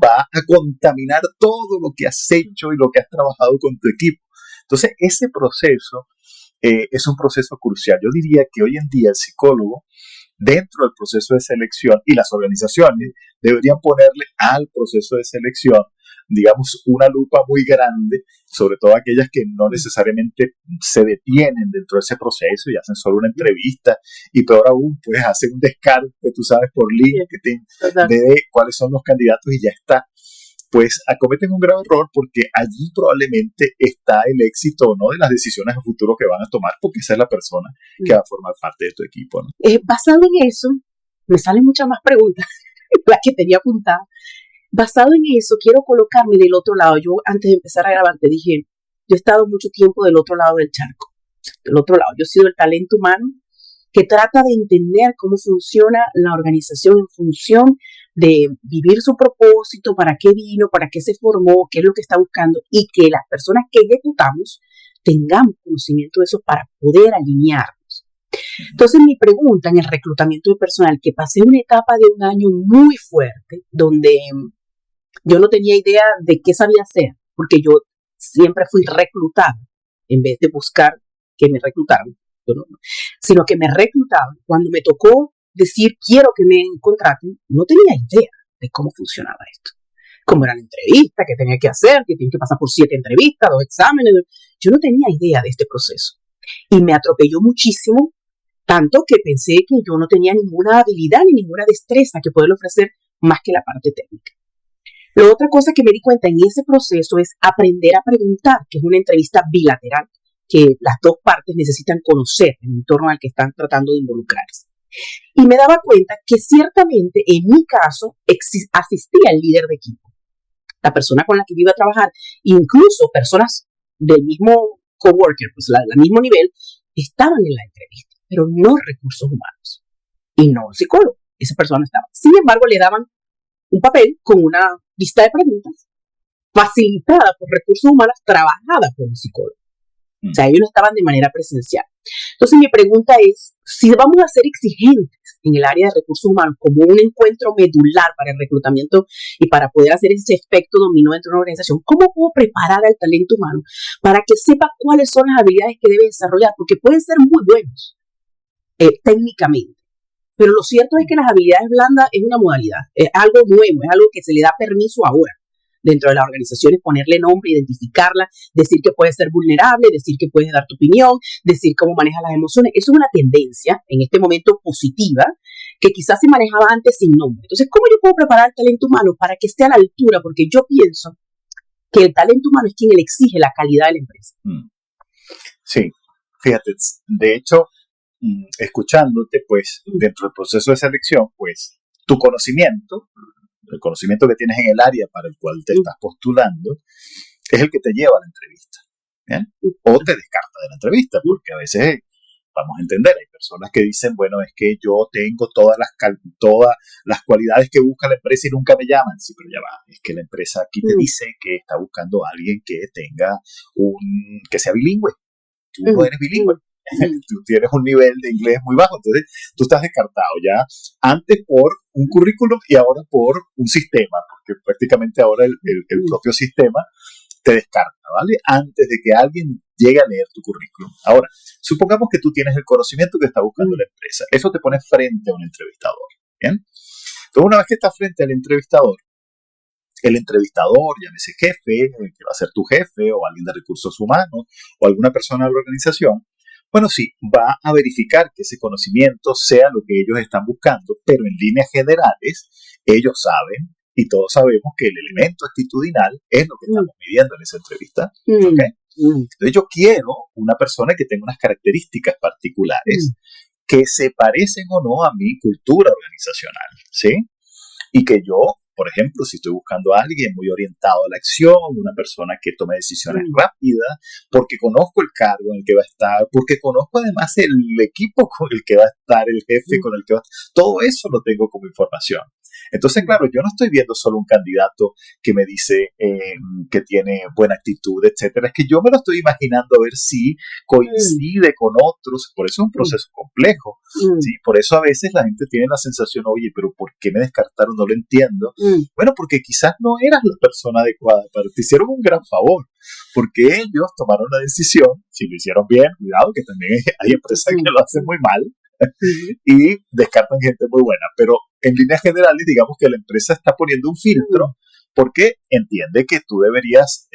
va a contaminar todo lo que has hecho y lo que has trabajado con tu equipo. Entonces, ese proceso es un proceso crucial. Yo diría que hoy en día el psicólogo, dentro del proceso de selección, y las organizaciones deberían ponerle al proceso de selección, digamos, una lupa muy grande, sobre todo aquellas que no necesariamente se detienen dentro de ese proceso y hacen solo una entrevista, y peor aún, pues hacen un descarte, tú sabes, por LinkedIn, de cuáles son los candidatos y ya está. Pues acometen un grave error, porque allí probablemente está el éxito o no de las decisiones a futuro que van a tomar, porque esa es la persona que va a formar parte de tu equipo, ¿no? Basado en eso, me salen muchas más preguntas, las que tenía apuntadas. Basado en eso, quiero colocarme del otro lado. Yo antes de empezar a grabar te dije, yo he estado mucho tiempo del otro lado del charco, del otro lado. Yo he sido el talento humano que trata de entender cómo funciona la organización en función de vivir su propósito, para qué vino, para qué se formó, qué es lo que está buscando, y que las personas que ejecutamos tengamos conocimiento de eso para poder alinearnos. Entonces, mi pregunta en el reclutamiento de personal, que pasé una etapa de un año muy fuerte, donde yo no tenía idea de qué sabía hacer, porque yo siempre fui reclutada, en vez de buscar que me reclutaran, sino que me reclutaban. Cuando me tocó decir quiero que me contraten, no tenía idea de cómo funcionaba esto. Cómo era la entrevista, qué tenía que hacer, que tiene que pasar por 7 entrevistas, 2 exámenes. Yo no tenía idea de este proceso. Y me atropelló muchísimo, tanto que pensé que yo no tenía ninguna habilidad ni ninguna destreza que poder ofrecer más que la parte técnica. La otra cosa que me di cuenta en ese proceso es aprender a preguntar, que es una entrevista bilateral, que las dos partes necesitan conocer el entorno al que están tratando de involucrarse. Y me daba cuenta que ciertamente en mi caso asistía el líder de equipo, la persona con la que yo iba a trabajar, incluso personas del mismo coworker, pues del mismo nivel, estaban en la entrevista, pero no recursos humanos y no psicólogo. Esa persona estaba. Sin embargo, le daban un papel con una lista de preguntas facilitada por recursos humanos, trabajada por un psicólogo. O sea, ellos no estaban de manera presencial. Entonces, mi pregunta es, si vamos a ser exigentes en el área de recursos humanos como un encuentro medular para el reclutamiento y para poder hacer ese efecto dominó dentro de una organización, ¿cómo puedo preparar al talento humano para que sepa cuáles son las habilidades que debe desarrollar? Porque pueden ser muy buenos técnicamente, pero lo cierto es que las habilidades blandas es una modalidad, es algo nuevo, es algo que se le da permiso ahora. dentro de la organización es ponerle nombre, identificarla, decir que puedes ser vulnerable, decir que puedes dar tu opinión, decir cómo manejas las emociones. Eso es una tendencia en este momento positiva que quizás se manejaba antes sin nombre. Entonces, ¿cómo yo puedo preparar el talento humano para que esté a la altura? Porque yo pienso que el talento humano es quien le exige la calidad de la empresa. Sí, fíjate, de hecho, escuchándote, pues, dentro del proceso de selección, pues, tu conocimiento, el conocimiento que tienes en el área para el cual te estás postulando, es el que te lleva a la entrevista, ¿bien? O te descarta de la entrevista, porque a veces, vamos a entender, hay personas que dicen, bueno, es que yo tengo todas las cualidades que busca la empresa y nunca me llaman. Sí, pero ya va, es que la empresa aquí te dice que está buscando a alguien que tenga que sea bilingüe. Tú no eres bilingüe. Tú tienes un nivel de inglés muy bajo, entonces tú estás descartado ya antes por un currículum y ahora por un sistema, porque prácticamente ahora el propio sistema te descarta, ¿vale? Antes de que alguien llegue a leer tu currículum. Ahora, supongamos que tú tienes el conocimiento que está buscando la empresa. Eso te pone frente a un entrevistador, ¿bien? Entonces, una vez que estás frente al entrevistador, el entrevistador, llámese jefe, que va a ser tu jefe, o alguien de recursos humanos, o alguna persona de la organización, bueno, sí, va a verificar que ese conocimiento sea lo que ellos están buscando, pero en líneas generales, ellos saben, y todos sabemos que el elemento actitudinal es lo que estamos midiendo en esa entrevista. ¿Okay? Entonces yo quiero una persona que tenga unas características particulares que se parecen o no a mi cultura organizacional, ¿sí? Y que yo, por ejemplo, si estoy buscando a alguien muy orientado a la acción, una persona que tome decisiones rápidas, porque conozco el cargo en el que va a estar, porque conozco además el equipo con el que va a estar, el jefe con el que va a estar, todo eso lo tengo como información. Entonces, claro, yo no estoy viendo solo un candidato que me dice que tiene buena actitud, etcétera. Es que yo me lo estoy imaginando a ver si coincide con otros. Por eso es un proceso complejo. ¿Sí? Por eso a veces la gente tiene la sensación, oye, pero ¿por qué me descartaron? No lo entiendo. Bueno, porque quizás no eras la persona adecuada, pero te hicieron un gran favor. Porque ellos tomaron la decisión, si lo hicieron bien, cuidado, que también hay empresas que lo hacen muy mal, y descartan gente muy buena, pero en líneas generales digamos que la empresa está poniendo un filtro porque entiende que tú deberías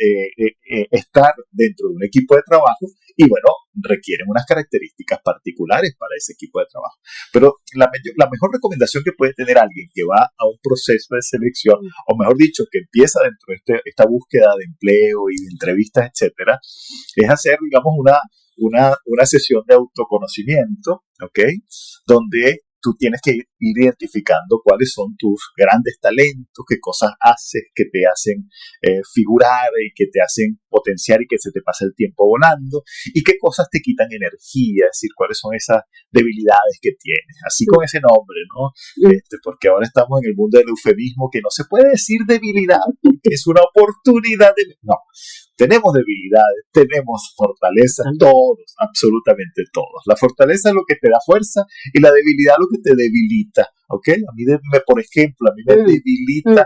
estar dentro de un equipo de trabajo y bueno, requieren unas características particulares para ese equipo de trabajo. Pero la mejor recomendación que puede tener alguien que va a un proceso de selección, o mejor dicho, que empieza dentro de esta búsqueda de empleo y de entrevistas, etcétera, es hacer, digamos, una sesión de autoconocimiento, ¿ok? Donde tú tienes que ir identificando cuáles son tus grandes talentos, qué cosas haces que te hacen figurar y que te hacen potenciar y que se te pasa el tiempo volando, y qué cosas te quitan energía, es decir, cuáles son esas debilidades que tienes, así con ese nombre, ¿no? Porque ahora estamos en el mundo del eufemismo, que no se puede decir debilidad porque es una oportunidad no. Tenemos debilidades, tenemos fortalezas, todos, absolutamente todos. La fortaleza es lo que te da fuerza y la debilidad es lo que te debilita, ¿ok? A mí, por ejemplo, a mí me debilita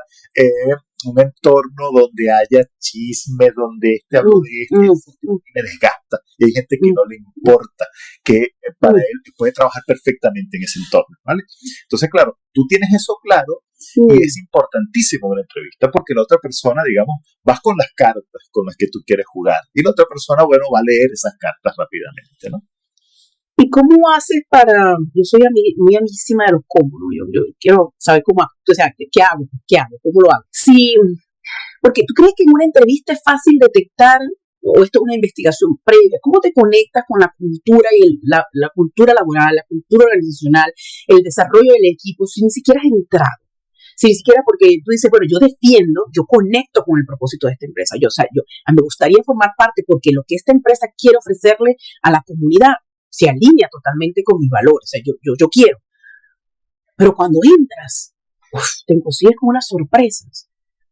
un entorno donde haya chisme, donde hablo de me desgasta. Y hay gente que no le importa, que para él puede trabajar perfectamente en ese entorno, ¿vale? Entonces, claro, tú tienes eso claro y es importantísimo en la entrevista porque la otra persona, digamos, vas con las cartas con las que tú quieres jugar y la otra persona, bueno, va a leer esas cartas rápidamente, ¿no? ¿Y cómo haces para...? Yo soy muy amísima de los cómo, ¿no? Yo quiero saber cómo, o sea, ¿qué hago? ¿Cómo lo hago? Sí, porque tú crees que en una entrevista es fácil detectar, o esto es una investigación previa, ¿cómo te conectas con la cultura y la cultura laboral, la cultura organizacional, el desarrollo del equipo, si ni siquiera has entrado? Si ni siquiera porque tú dices, bueno, yo conecto con el propósito de esta empresa. Me gustaría formar parte porque lo que esta empresa quiere ofrecerle a la comunidad se alinea totalmente con mis valores. O sea, yo quiero. Pero cuando entras, te consigues con unas sorpresas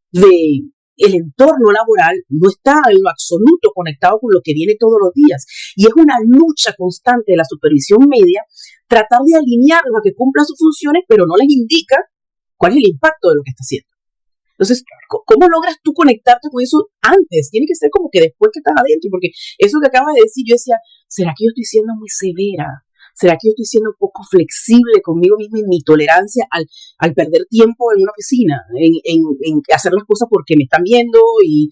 de el entorno laboral no está en lo absoluto conectado con lo que viene todos los días. Y es una lucha constante de la supervisión media tratar de alinearlos a que cumplan sus funciones, pero no les indica cuál es el impacto de lo que está haciendo. Entonces, ¿cómo logras tú conectarte con eso antes? Tiene que ser como que después que estás adentro, porque eso que acabas de decir, yo decía, ¿será que yo estoy siendo muy severa? ¿Será que yo estoy siendo un poco flexible conmigo misma en mi tolerancia al perder tiempo en una oficina, en hacer las cosas porque me están viendo y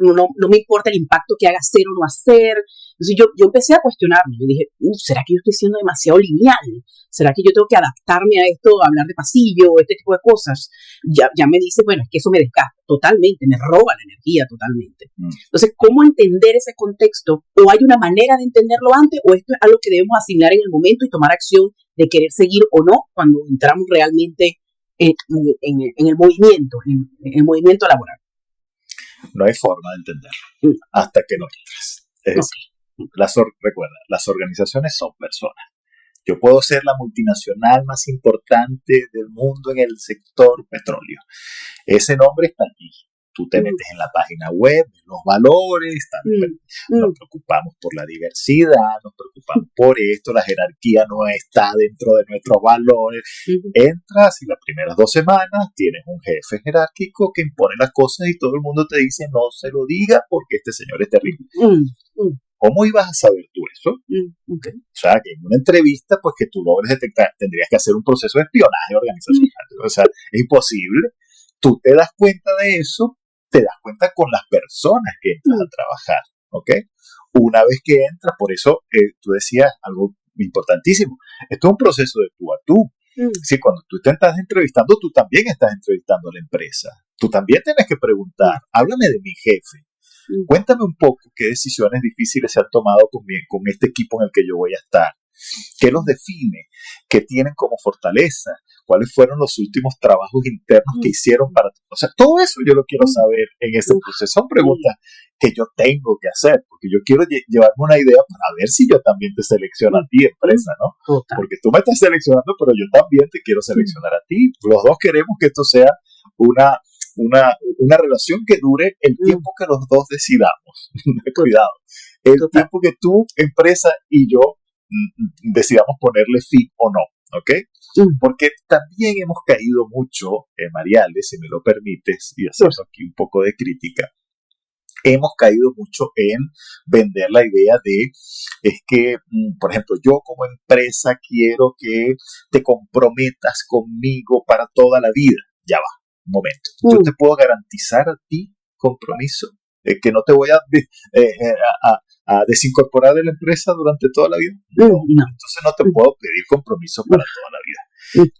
no me importa el impacto que haga hacer o no hacer? Entonces yo empecé a cuestionarme. Yo dije, ¿será que yo estoy siendo demasiado lineal? ¿Será que yo tengo que adaptarme a esto, a hablar de pasillo, este tipo de cosas? Ya me dice, bueno, es que eso me desgasta totalmente, me roba la energía totalmente. Entonces, ¿cómo entender ese contexto? ¿O hay una manera de entenderlo antes? ¿O esto es algo que debemos asignar en el momento y tomar acción de querer seguir o no cuando entramos realmente en el movimiento, en el movimiento laboral? No hay forma de entenderlo hasta que no entres. Es decir, recuerda, las organizaciones son personas. Yo puedo ser la multinacional más importante del mundo en el sector petróleo. Ese nombre está allí. Tú te metes en la página web, los valores, nos preocupamos por la diversidad, nos preocupamos por esto, la jerarquía no está dentro de nuestros valores. Entras y las primeras 2 semanas tienes un jefe jerárquico que impone las cosas y todo el mundo te dice no se lo diga porque este señor es terrible. ¿Cómo ibas a saber tú eso? Okay. O sea, que en una entrevista, pues que tú logres detectar, tendrías que hacer un proceso de espionaje organizacional. O sea, es imposible. Tú te das cuenta de eso, te das cuenta con las personas que entras a trabajar, ¿ok? Una vez que entras, por eso tú decías algo importantísimo. Esto es un proceso de tú a tú. Sí, cuando tú te estás entrevistando, tú también estás entrevistando a la empresa. Tú también tienes que preguntar, háblame de mi jefe. Cuéntame un poco qué decisiones difíciles se han tomado con este equipo en el que yo voy a estar. ¿Qué los define? ¿Qué tienen como fortaleza? ¿Cuáles fueron los últimos trabajos internos que hicieron para... O sea, todo eso yo lo quiero saber en ese proceso. Son preguntas que yo tengo que hacer, porque yo quiero llevarme una idea para ver si yo también te selecciono a ti, empresa, ¿no? Porque tú me estás seleccionando, pero yo también te quiero seleccionar a ti. Los dos queremos que esto sea una relación que dure el tiempo que los dos decidamos. Cuidado. El tiempo que tú, empresa, y yo decidamos ponerle fin o no, ¿ok? Porque también hemos caído mucho, Mariale, si me lo permites, y hacemos aquí un poco de crítica, hemos caído mucho en vender la idea de, es que, por ejemplo, yo como empresa quiero que te comprometas conmigo para toda la vida. Ya va, un momento. Yo te puedo garantizar a ti compromiso, que no te voy a desincorporar de la empresa durante toda la vida. No. Entonces no te puedo pedir compromiso para toda la vida.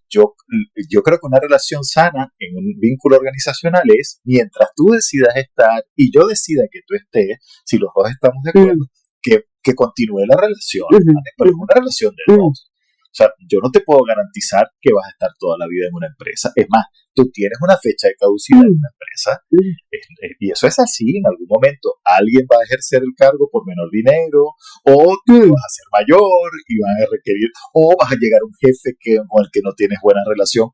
Yo creo que una relación sana en un vínculo organizacional es mientras tú decidas estar y yo decida que tú estés, si los dos estamos de acuerdo, que continúe la relación, ¿vale? Pero es una relación de dos. O sea, yo no te puedo garantizar que vas a estar toda la vida en una empresa. Es más, tú tienes una fecha de caducidad en una empresa y eso es así. En algún momento alguien va a ejercer el cargo por menor dinero o tú vas a ser mayor y van a requerir, o vas a llegar a un jefe con el que no tienes buena relación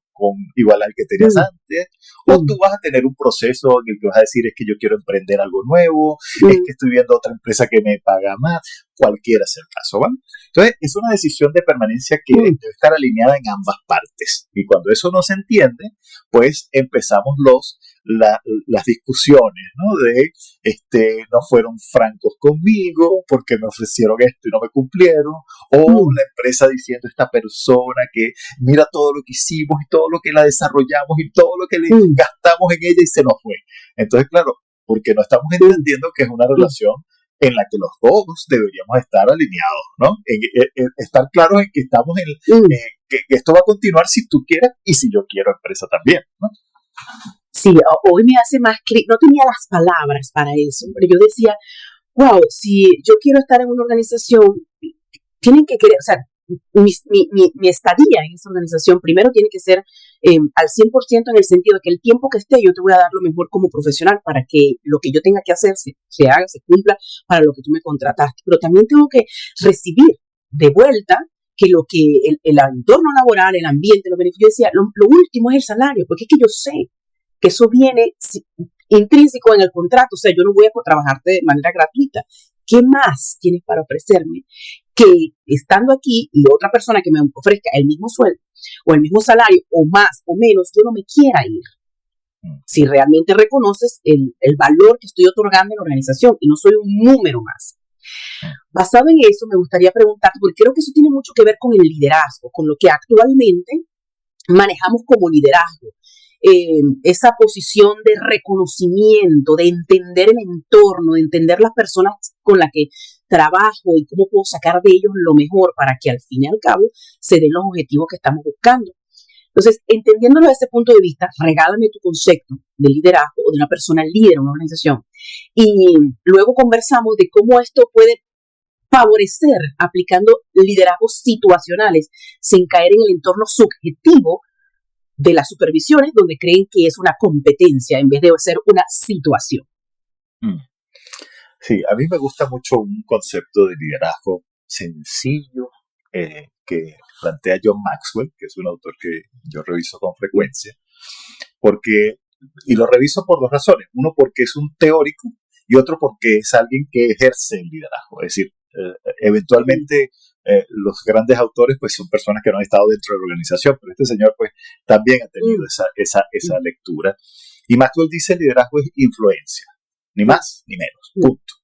igual al que tenías antes, o tú vas a tener un proceso en el que vas a decir es que yo quiero emprender algo nuevo, es que estoy viendo otra empresa que me paga más, cualquiera sea el caso, ¿vale? Entonces es una decisión de permanencia que debe estar alineada en ambas partes, y cuando eso no se entiende, pues empezamos las discusiones, ¿no? De no fueron francos conmigo porque me ofrecieron esto y no me cumplieron, o la empresa diciendo esta persona que mira todo lo que hicimos y todo lo que la desarrollamos y todo lo que le gastamos en ella y se nos fue. Entonces, claro, porque no estamos entendiendo que es una relación en la que los dos deberíamos estar alineados, ¿no? Estar claros en que estamos que esto va a continuar si tú quieres y si yo quiero, empresa también, ¿no? Sí, hoy me hace más clic. No tenía las palabras para eso, pero yo decía, wow, si yo quiero estar en una organización, tienen que querer, o sea, mi estadía en esa organización primero tiene que ser al 100% en el sentido de que el tiempo que esté yo te voy a dar lo mejor como profesional para que lo que yo tenga que hacer se haga, se cumpla para lo que tú me contrataste. Pero también tengo que recibir de vuelta que lo que el entorno laboral, el ambiente, los beneficios, yo decía, lo último es el salario, porque es que yo sé que eso viene intrínseco en el contrato, o sea, yo no voy a trabajarte de manera gratuita. ¿Qué más tienes para ofrecerme? Que estando aquí y otra persona que me ofrezca el mismo sueldo o el mismo salario o más o menos, yo no me quiera ir. Si realmente reconoces el valor que estoy otorgando en la organización y no soy un número más. Basado en eso, me gustaría preguntarte, porque creo que eso tiene mucho que ver con el liderazgo, con lo que actualmente manejamos como liderazgo. Esa posición de reconocimiento, de entender el entorno, de entender las personas con las que trabajo y cómo puedo sacar de ellos lo mejor para que al fin y al cabo se den los objetivos que estamos buscando. Entonces, entendiéndolo desde ese punto de vista, regálame tu concepto de liderazgo o de una persona líder en una organización y luego conversamos de cómo esto puede favorecer aplicando liderazgos situacionales sin caer en el entorno subjetivo de las supervisiones donde creen que es una competencia en vez de ser una situación. Sí, a mí me gusta mucho un concepto de liderazgo sencillo que plantea John Maxwell, que es un autor que yo reviso con frecuencia, y lo reviso por dos razones. Uno, porque es un teórico, y otro, porque es alguien que ejerce el liderazgo. Es decir, eventualmente los grandes autores pues son personas que no han estado dentro de la organización, pero este señor pues también ha tenido esa lectura. Y Maxwell dice: el liderazgo es influencia, ni más ni menos, punto.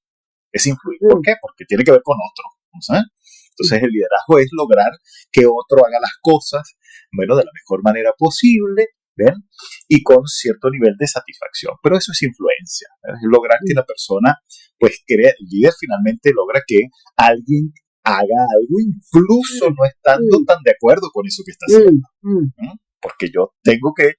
Es influir. ¿Por qué? Porque tiene que ver con otro, ¿sabes? Entonces el liderazgo es lograr que otro haga las cosas, bueno, de la mejor manera posible, ¿ven? Y con cierto nivel de satisfacción. Pero eso es influencia, ¿ven? Es lograr que la persona, pues, el líder finalmente logra que alguien haga algo, incluso no estando tan de acuerdo con eso que está haciendo. Porque yo tengo que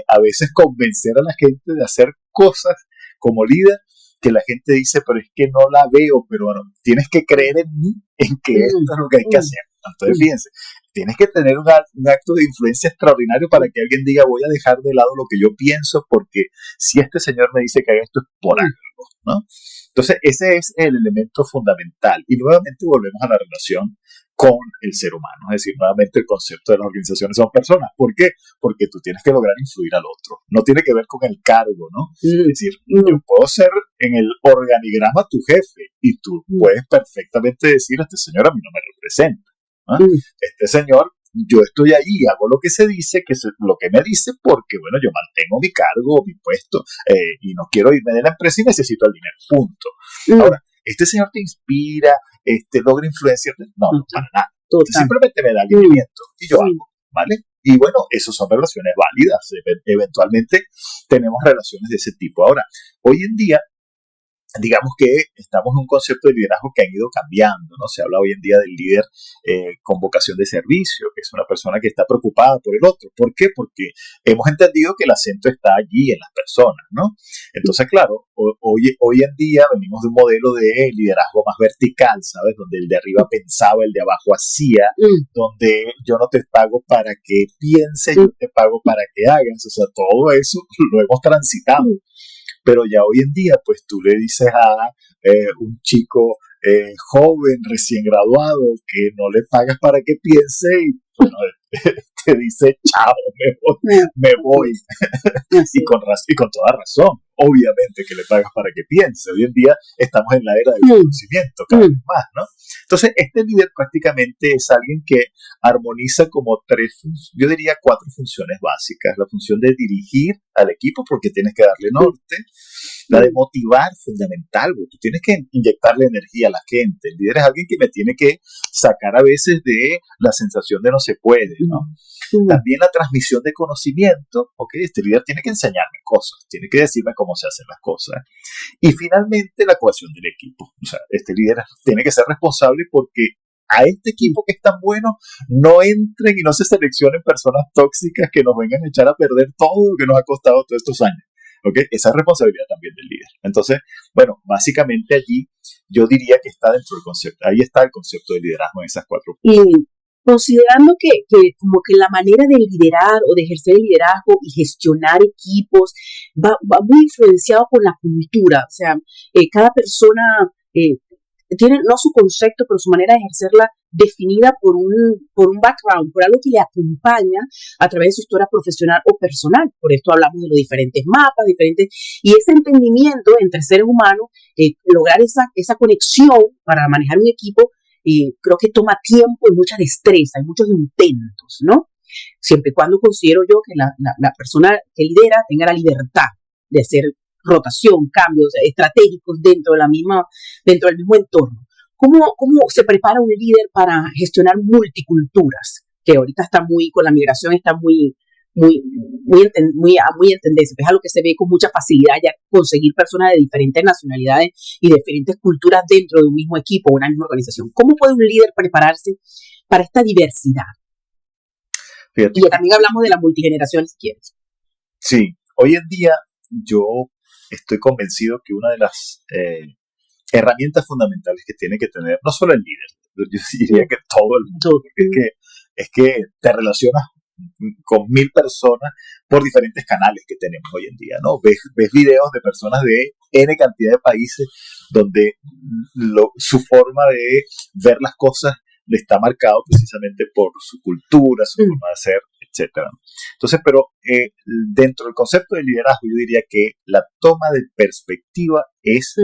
a veces convencer a la gente de hacer cosas como líder que la gente dice: pero es que no la veo, pero bueno, tienes que creer en mí, en que esto es lo que hay que hacer. Entonces, fíjense, tienes que tener un acto de influencia extraordinario para que alguien diga: voy a dejar de lado lo que yo pienso, porque si este señor me dice que haga esto es por algo, ¿no? Entonces, ese es el elemento fundamental. Y nuevamente volvemos a la relación con el ser humano. Es decir, nuevamente el concepto de las organizaciones son personas. ¿Por qué? Porque tú tienes que lograr influir al otro. No tiene que ver con el cargo, ¿no? Es decir, yo puedo ser en el organigrama tu jefe y tú puedes perfectamente decir: este señor a mí no me representa, ¿no? Este señor, yo estoy ahí, hago lo que se dice, lo que me dice, porque, bueno, yo mantengo mi cargo, mi puesto, y no quiero irme de la empresa y necesito el dinero, punto. Ahora, este señor te inspira, logra influencia. No, para nada. Simplemente me da alineamiento y yo hago, ¿vale? Y bueno, esas son relaciones válidas. Eventualmente tenemos relaciones de ese tipo. Ahora, hoy en día, digamos que estamos en un concepto de liderazgo que ha ido cambiando, ¿no? Se habla hoy en día del líder con vocación de servicio, que es una persona que está preocupada por el otro. ¿Por qué? Porque hemos entendido que el acento está allí en las personas, ¿no? Entonces, claro, hoy en día venimos de un modelo de liderazgo más vertical, ¿sabes? Donde el de arriba pensaba, el de abajo hacía, donde yo no te pago para que pienses, yo te pago para que hagas. O sea, todo eso lo hemos transitado. Pero ya hoy en día, pues tú le dices a un chico joven, recién graduado, que no le pagas para que piense y bueno, te dice: chao, me voy. Y con toda razón, obviamente que le pagas para que piense. Hoy en día estamos en la era del conocimiento, cada vez más, ¿no? Entonces, este líder prácticamente es alguien que armoniza como yo diría 4 funciones básicas. La función de dirigir al equipo, porque tienes que darle norte. La de motivar, fundamental, porque tú tienes que inyectarle energía a la gente. El líder es alguien que me tiene que sacar a veces de la sensación de no se puede, ¿no? También la transmisión de conocimiento, ¿ok? Este líder tiene que enseñarme cosas, tiene que decirme cómo se hacen las cosas. Y finalmente la cohesión del equipo. O sea, este líder tiene que ser responsable porque a este equipo que es tan bueno no entren y no se seleccionen personas tóxicas que nos vengan a echar a perder todo lo que nos ha costado todos estos años. ¿Okay? Esa es responsabilidad también del líder. Entonces, bueno, básicamente allí yo diría que está dentro del concepto, ahí está el concepto de liderazgo en esas 4 puntos. Y considerando que como que la manera de liderar o de ejercer el liderazgo y gestionar equipos va muy influenciado por la cultura, o sea, cada persona tiene no su concepto, pero su manera de ejercerla definida por un background, por algo que le acompaña a través de su historia profesional o personal. Por esto hablamos de los diferentes mapas, y ese entendimiento entre seres humanos, lograr esa conexión para manejar un equipo, creo que toma tiempo y mucha destreza, y muchos intentos, ¿no? Siempre y cuando considero yo que la persona que lidera tenga la libertad de hacer rotación, cambios estratégicos dentro del mismo entorno. ¿Cómo se prepara un líder para gestionar multiculturas? Que ahorita está con la migración está muy en tendencia. Es algo que se ve con mucha facilidad ya conseguir personas de diferentes nacionalidades y diferentes culturas dentro de un mismo equipo o una misma organización. ¿Cómo puede un líder prepararse para esta diversidad? Fíjate. Y también hablamos de la multigeneración, si quieres. Sí, hoy en día yo estoy convencido que una de las herramientas fundamentales que tiene que tener, no solo el líder, yo diría que todo el mundo, porque es que te relacionas con 1000 personas por diferentes canales que tenemos hoy en día, ¿no? Ves videos de personas de N cantidad de países donde su forma de ver las cosas le está marcado precisamente por su cultura, su forma de hacer, etcétera. Entonces, pero dentro del concepto de liderazgo, yo diría que la toma de perspectiva es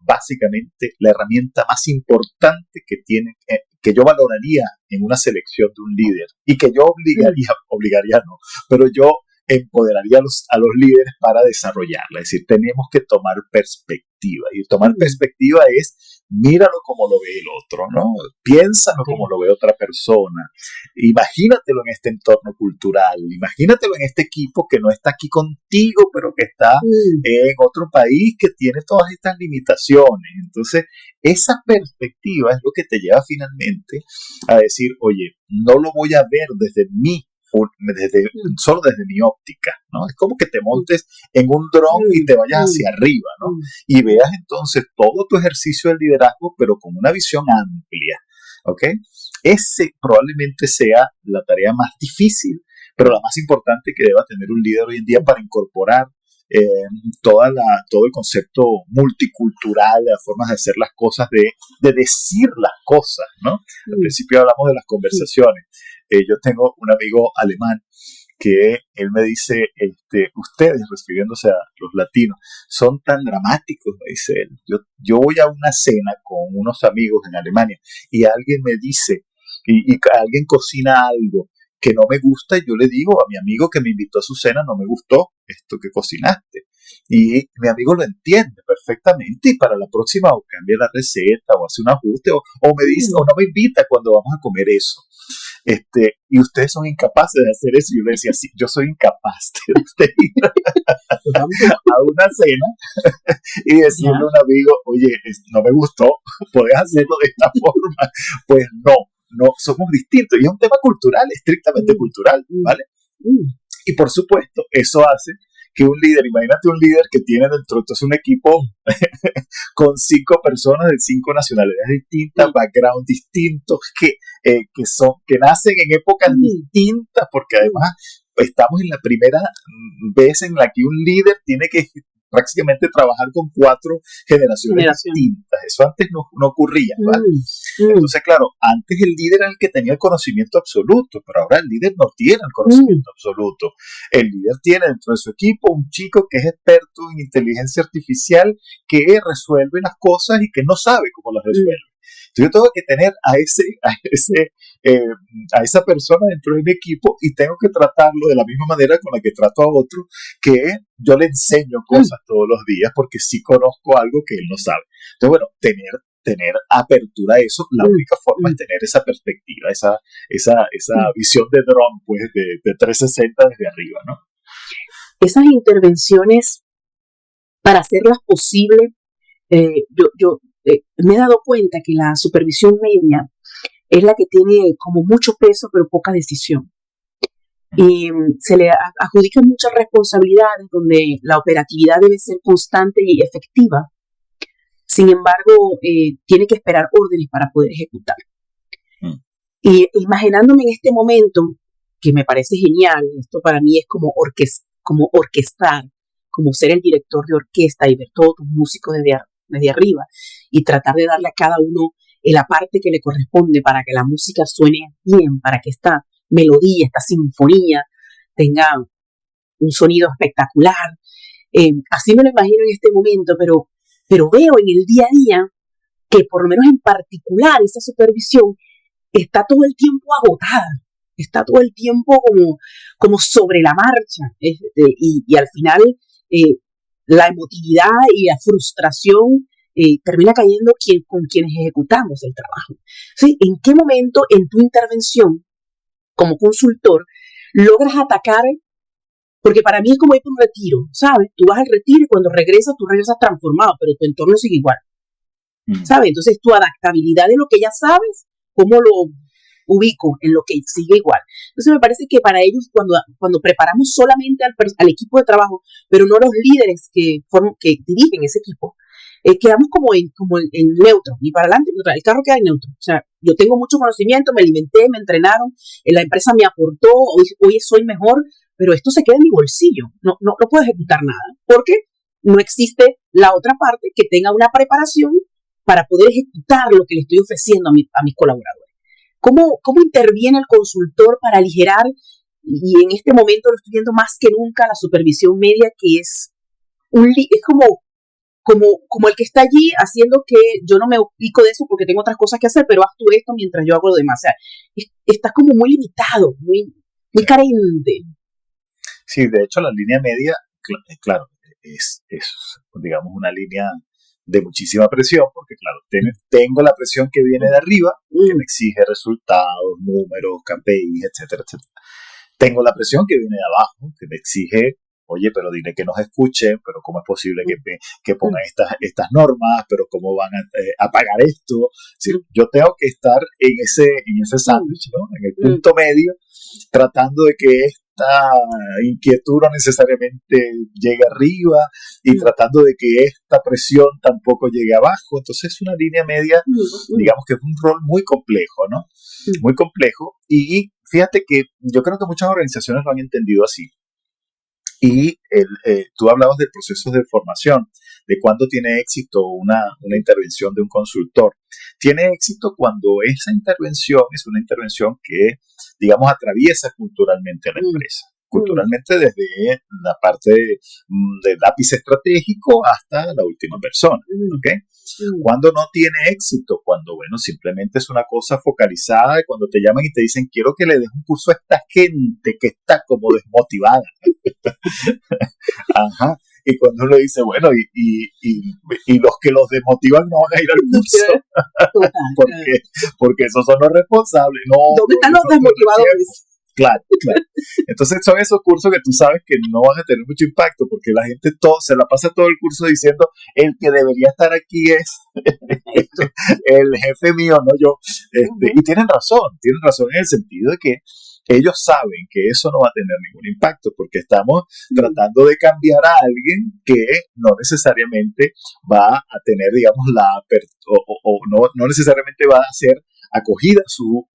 básicamente la herramienta más importante que tiene, que yo valoraría en una selección de un líder y que yo obligaría no, pero yo empoderaría a los líderes para desarrollarla. Es decir, tenemos que tomar perspectiva, y tomar perspectiva es míralo como lo ve el otro, ¿no? Piénsalo como lo ve otra persona, imagínatelo en este entorno cultural, imagínatelo en este equipo que no está aquí contigo, pero que está en otro país que tiene todas estas limitaciones. Entonces, esa perspectiva es lo que te lleva finalmente a decir, oye, no lo voy a ver solo desde mi óptica, ¿no? Es como que te montes en un dron y te vayas hacia arriba, ¿no? Y veas entonces todo tu ejercicio de liderazgo, pero con una visión amplia, ¿ok? Ese probablemente sea la tarea más difícil, pero la más importante que deba tener un líder hoy en día para incorporar todo el concepto multicultural, las formas de hacer las cosas, de decir las cosas, ¿no? Al principio hablamos de las conversaciones. Yo tengo un amigo alemán que él me dice, ustedes, refiriéndose a los latinos, son tan dramáticos, me dice él. Yo voy a una cena con unos amigos en Alemania y alguien me dice, y alguien cocina algo que no me gusta, y yo le digo a mi amigo que me invitó a su cena, no me gustó esto que cocinaste. Y mi amigo lo entiende perfectamente y para la próxima o cambia la receta o hace un ajuste o me dice o no me invita cuando vamos a comer eso. Y ustedes son incapaces de hacer eso. Y yo le decía, sí, yo soy incapaz de ir a una cena y decirle a un amigo, oye, no me gustó, puedes hacerlo de esta forma. Pues no, somos distintos. Y es un tema cultural, estrictamente cultural, ¿vale? Y por supuesto, eso hace que un líder, imagínate un líder que tiene dentro de un equipo con 5 personas de 5 nacionalidades distintas, background distintos, que nacen en épocas distintas, porque además estamos en la primera vez en la que un líder tiene que prácticamente trabajar con 4 generaciones distintas. Eso antes no ocurría, ¿vale? Entonces, claro, antes el líder era el que tenía el conocimiento absoluto, pero ahora el líder no tiene el conocimiento absoluto. El líder tiene dentro de su equipo un chico que es experto en inteligencia artificial, que resuelve las cosas y que no sabe cómo las resuelve. Entonces yo tengo que tener a esa persona dentro de mi equipo y tengo que tratarlo de la misma manera con la que trato a otro, que yo le enseño cosas todos los días porque sí conozco algo que él no sabe. Entonces, bueno, tener apertura a eso, la única forma es tener esa perspectiva, esa visión de dron, pues, de 360 desde arriba, ¿no? Esas intervenciones, para hacerlas posibles, yo me he dado cuenta que la supervisión media es la que tiene como mucho peso pero poca decisión. Y se le adjudican muchas responsabilidades donde la operatividad debe ser constante y efectiva. Sin embargo, tiene que esperar órdenes para poder ejecutar. Y imaginándome en este momento, que me parece genial, esto para mí es como orquestar, como ser el director de orquesta y ver todos tus músicos desde arriba y tratar de darle a cada uno la parte que le corresponde para que la música suene bien, para que esta melodía, esta sinfonía tenga un sonido espectacular. Así me lo imagino en este momento, pero veo en el día a día que por lo menos en particular esa supervisión está todo el tiempo agotada, está todo el tiempo como sobre la marcha, y al final la emotividad y la frustración termina cayendo con quienes ejecutamos el trabajo. ¿Sí? ¿En qué momento en tu intervención como consultor logras atacar? Porque para mí es como ir a un retiro, ¿sabes? Tú vas al retiro y cuando regresas, tú regresas transformado, pero tu entorno sigue igual, ¿sabes? Entonces tu adaptabilidad de lo que ya sabes, ¿cómo lo ubico en lo que sigue igual? Entonces me parece que para ellos, cuando preparamos solamente al equipo de trabajo, pero no a los líderes que dirigen ese equipo, quedamos como en neutro, ni para adelante, ni para el carro queda en neutro. O sea, yo tengo mucho conocimiento, me alimenté, me entrenaron, la empresa me aportó, hoy soy mejor, pero esto se queda en mi bolsillo, no puedo ejecutar nada, porque no existe la otra parte que tenga una preparación para poder ejecutar lo que le estoy ofreciendo a mis colaboradores. ¿Cómo interviene el consultor para aligerar? Y en este momento lo estoy viendo más que nunca, la supervisión media, que es como el que está allí haciendo que yo no me ocupo de eso porque tengo otras cosas que hacer, pero haz tú esto mientras yo hago lo demás. O sea, estás como muy limitado, muy carente. Sí, de hecho la línea media, claro, es digamos una línea de muchísima presión, porque claro, tengo la presión que viene de arriba, que me exige resultados, números, KPIs, etcétera, etcétera. Tengo la presión que viene de abajo, que me exige, oye, pero dile que nos escuchen, pero cómo es posible que pongan estas normas, pero cómo van a pagar esto. Es decir, yo tengo que estar en ese sándwich, ¿no? En el punto medio, tratando de que esta inquietud no necesariamente llegue arriba y tratando de que esta presión tampoco llegue abajo. Entonces es una línea media, digamos que es un rol muy complejo, ¿no? Muy complejo. Y fíjate que yo creo que muchas organizaciones lo han entendido así. Y tú hablabas del proceso de formación, de cuándo tiene éxito una intervención de un consultor. Tiene éxito cuando esa intervención es una intervención que, digamos, atraviesa culturalmente a la empresa. Culturalmente desde la parte del lápiz estratégico hasta la última persona, ¿ok? Cuando no tiene éxito, cuando, bueno, simplemente es una cosa focalizada, cuando te llaman y te dicen, quiero que le des un curso a esta gente que está como desmotivada. Ajá. Y cuando uno dice, bueno, y los que los desmotivan no van a ir al curso. Porque esos son los responsables. No, ¿dónde están los desmotivadores? Claro. Entonces son esos cursos que tú sabes que no van a tener mucho impacto, porque la gente se la pasa todo el curso diciendo, el que debería estar aquí es el jefe mío, no yo. Y tienen razón en el sentido de que ellos saben que eso no va a tener ningún impacto, porque estamos tratando de cambiar a alguien que no necesariamente va a tener, digamos, no necesariamente va a ser acogida su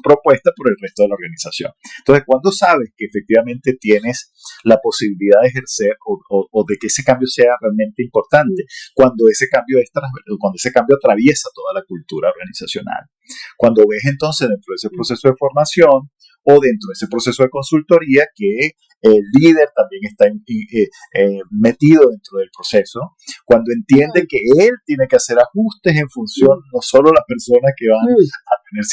propuesta por el resto de la organización. Entonces, cuando sabes que efectivamente tienes la posibilidad de ejercer o de que ese cambio sea realmente importante, cuando ese cambio atraviesa toda la cultura organizacional, cuando ves entonces dentro de ese proceso de formación o dentro de ese proceso de consultoría que el líder también está metido dentro del proceso, cuando entiende que él tiene que hacer ajustes en función no solo de las personas que van a tener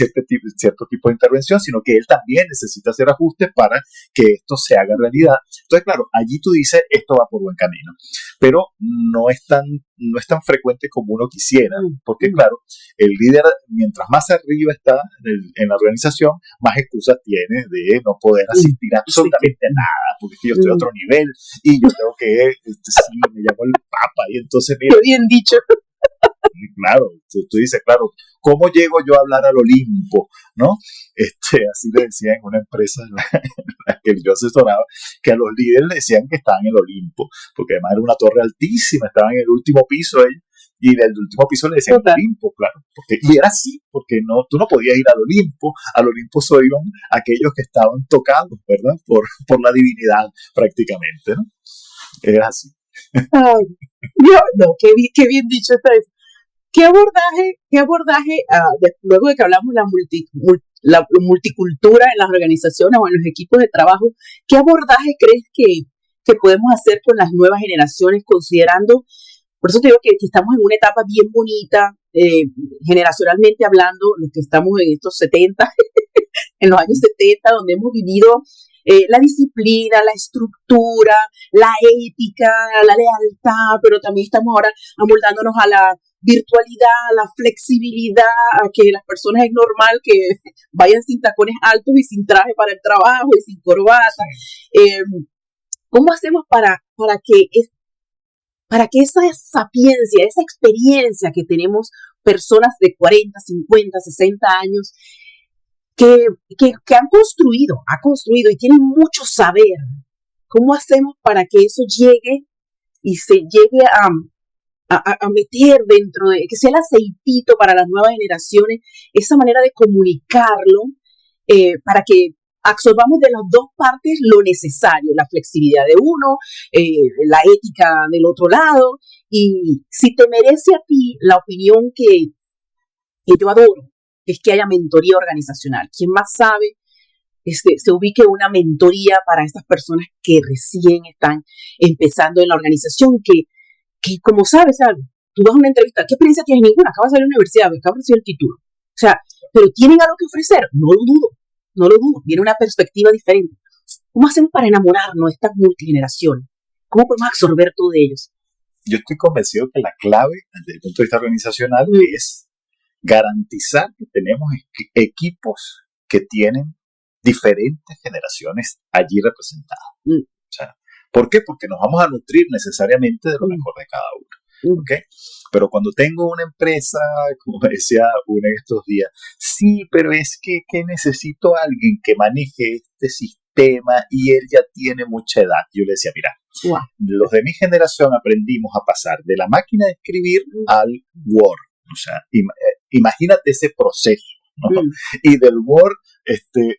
cierto tipo de intervención, sino que él también necesita hacer ajustes para que esto se haga realidad. Entonces, claro, allí tú dices, esto va por buen camino, pero no es tan frecuente como uno quisiera, porque claro, el líder, mientras más arriba está en la organización, más excusas tiene de no poder asistir a absolutamente nada, porque es que yo estoy a otro nivel y yo tengo que, sí, me llamo el Papa y entonces mira. Qué bien dicho. Claro, tú dices, claro, ¿cómo llego yo a hablar al Olimpo? ¿No? Así le decían en una empresa en la que yo asesoraba, que a los líderes le decían que estaban en el Olimpo, porque además era una torre altísima, estaban en el último piso ellos, y del último piso le decían Olimpo, claro, y era así, porque tú no podías ir al Olimpo solo iban aquellos que estaban tocados, ¿verdad? Por la divinidad prácticamente, ¿no? Era así. Ay, qué bien dicho está eso. ¿Qué abordaje luego de que hablamos de la multicultura en las organizaciones o en los equipos de trabajo, qué abordaje crees que podemos hacer con las nuevas generaciones, considerando, por eso te digo que estamos en una etapa bien bonita, generacionalmente hablando, los que estamos en estos 70, en los años 70, donde hemos vivido la disciplina, la estructura, la ética, la lealtad, pero también estamos ahora amoldándonos a la virtualidad, a la flexibilidad, a que las personas es normal que vayan sin tacones altos y sin traje para el trabajo y sin corbata. ¿Cómo hacemos para que esa sapiencia, esa experiencia que tenemos personas de 40, 50, 60 años que han construido y tienen mucho saber, cómo hacemos para que eso llegue y se llegue a meter dentro de, que sea el aceitito para las nuevas generaciones, esa manera de comunicarlo, para que absorbamos de las dos partes lo necesario, la flexibilidad de uno, la ética del otro lado, y si te merece a ti la opinión que yo adoro, es que haya mentoría organizacional. Quien más sabe, se ubique una mentoría para estas personas que recién están empezando en la organización, que como sabes algo, tú vas a una entrevista, ¿qué experiencia tienes? Ninguna, acabas de salir de la universidad, acabas de recibir el título. O sea, pero ¿tienen algo que ofrecer? No lo dudo, viene una perspectiva diferente. ¿Cómo hacemos para enamorarnos de estas multigeneraciones? ¿Cómo podemos absorber todo de ellos? Yo estoy convencido que la clave, desde el punto de vista organizacional, es garantizar que tenemos equipos que tienen diferentes generaciones allí representadas. O sea, ¿por qué? Porque nos vamos a nutrir necesariamente de lo mejor de cada uno. ¿Okay? Pero cuando tengo una empresa, como me decía uno en estos días, sí, pero es que necesito a alguien que maneje este sistema y él ya tiene mucha edad. Yo le decía, mira, los de mi generación aprendimos a pasar de la máquina de escribir al Word. O sea, imagínate ese proceso, ¿no? Y del Word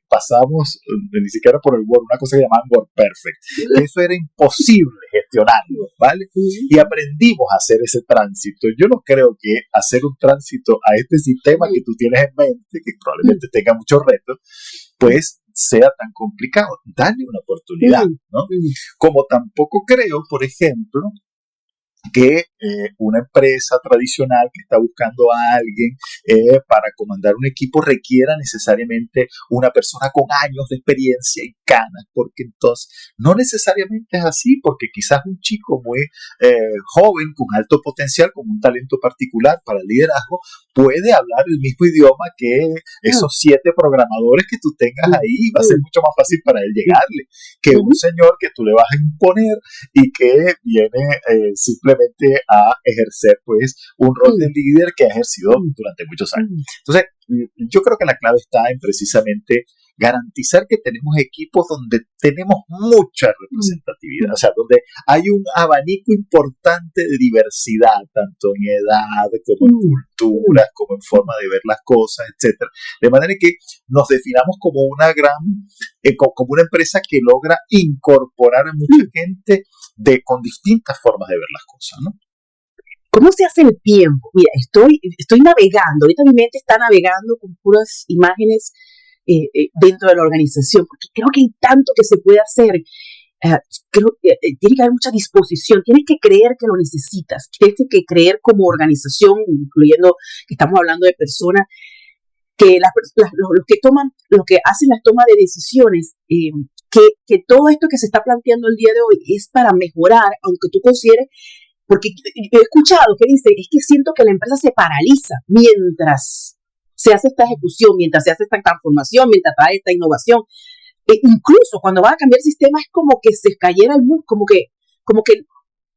pasamos, ni siquiera por el Word, una cosa que llamaban Word Perfect. Eso era imposible gestionarlo, ¿vale? Y aprendimos a hacer ese tránsito. Yo no creo que hacer un tránsito a este sistema que tú tienes en mente, que probablemente tenga muchos retos, pues sea tan complicado. Dale una oportunidad, ¿no? Como tampoco creo, por ejemplo, que una empresa tradicional que está buscando a alguien para comandar un equipo requiera necesariamente una persona con años de experiencia y canas, porque entonces no necesariamente es así, porque quizás un chico muy joven, con alto potencial, con un talento particular para el liderazgo, puede hablar el mismo idioma que esos 7 programadores que tú tengas ahí. Va a ser mucho más fácil para él llegarle que un señor que tú le vas a imponer y que viene simplemente a ejercer pues un rol de líder que ha ejercido durante muchos años. Entonces, yo creo que la clave está en precisamente garantizar que tenemos equipos donde tenemos mucha representatividad, o sea, donde hay un abanico importante de diversidad, tanto en edad, como en culturas, como en forma de ver las cosas, etcétera. De manera que nos definamos como una como una empresa que logra incorporar a mucha gente con distintas formas de ver las cosas, ¿no? ¿Cómo se hace el tiempo? Mira, estoy navegando, ahorita mi mente está navegando con puras imágenes dentro de la organización, porque creo que hay tanto que se puede hacer. Creo que tiene que haber mucha disposición, tienes que creer que lo necesitas, tienes que creer como organización, incluyendo que estamos hablando de personas que los que hacen la toma de decisiones, que todo esto que se está planteando el día de hoy es para mejorar, aunque tú consideres, porque he escuchado que dice, es que siento que la empresa se paraliza mientras se hace esta ejecución, mientras se hace esta transformación, mientras trae esta innovación. Incluso cuando va a cambiar el sistema es como que se cayera el mundo, como que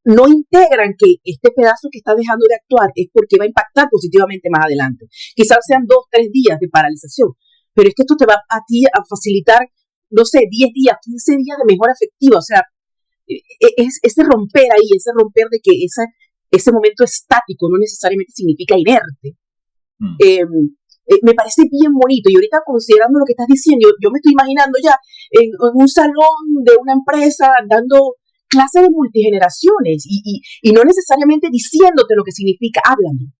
no integran que este pedazo que está dejando de actuar es porque va a impactar positivamente más adelante. Quizás sean 2, 3 días de paralización, pero es que esto te va a ti a facilitar, no sé, 10 días, 15 días de mejora efectiva. O sea, es ese romper ahí, ese romper de que ese momento estático no necesariamente significa inerte. Me parece bien bonito, y ahorita considerando lo que estás diciendo, yo me estoy imaginando ya en un salón de una empresa dando clases de multigeneraciones y no necesariamente diciéndote lo que significa. Háblame,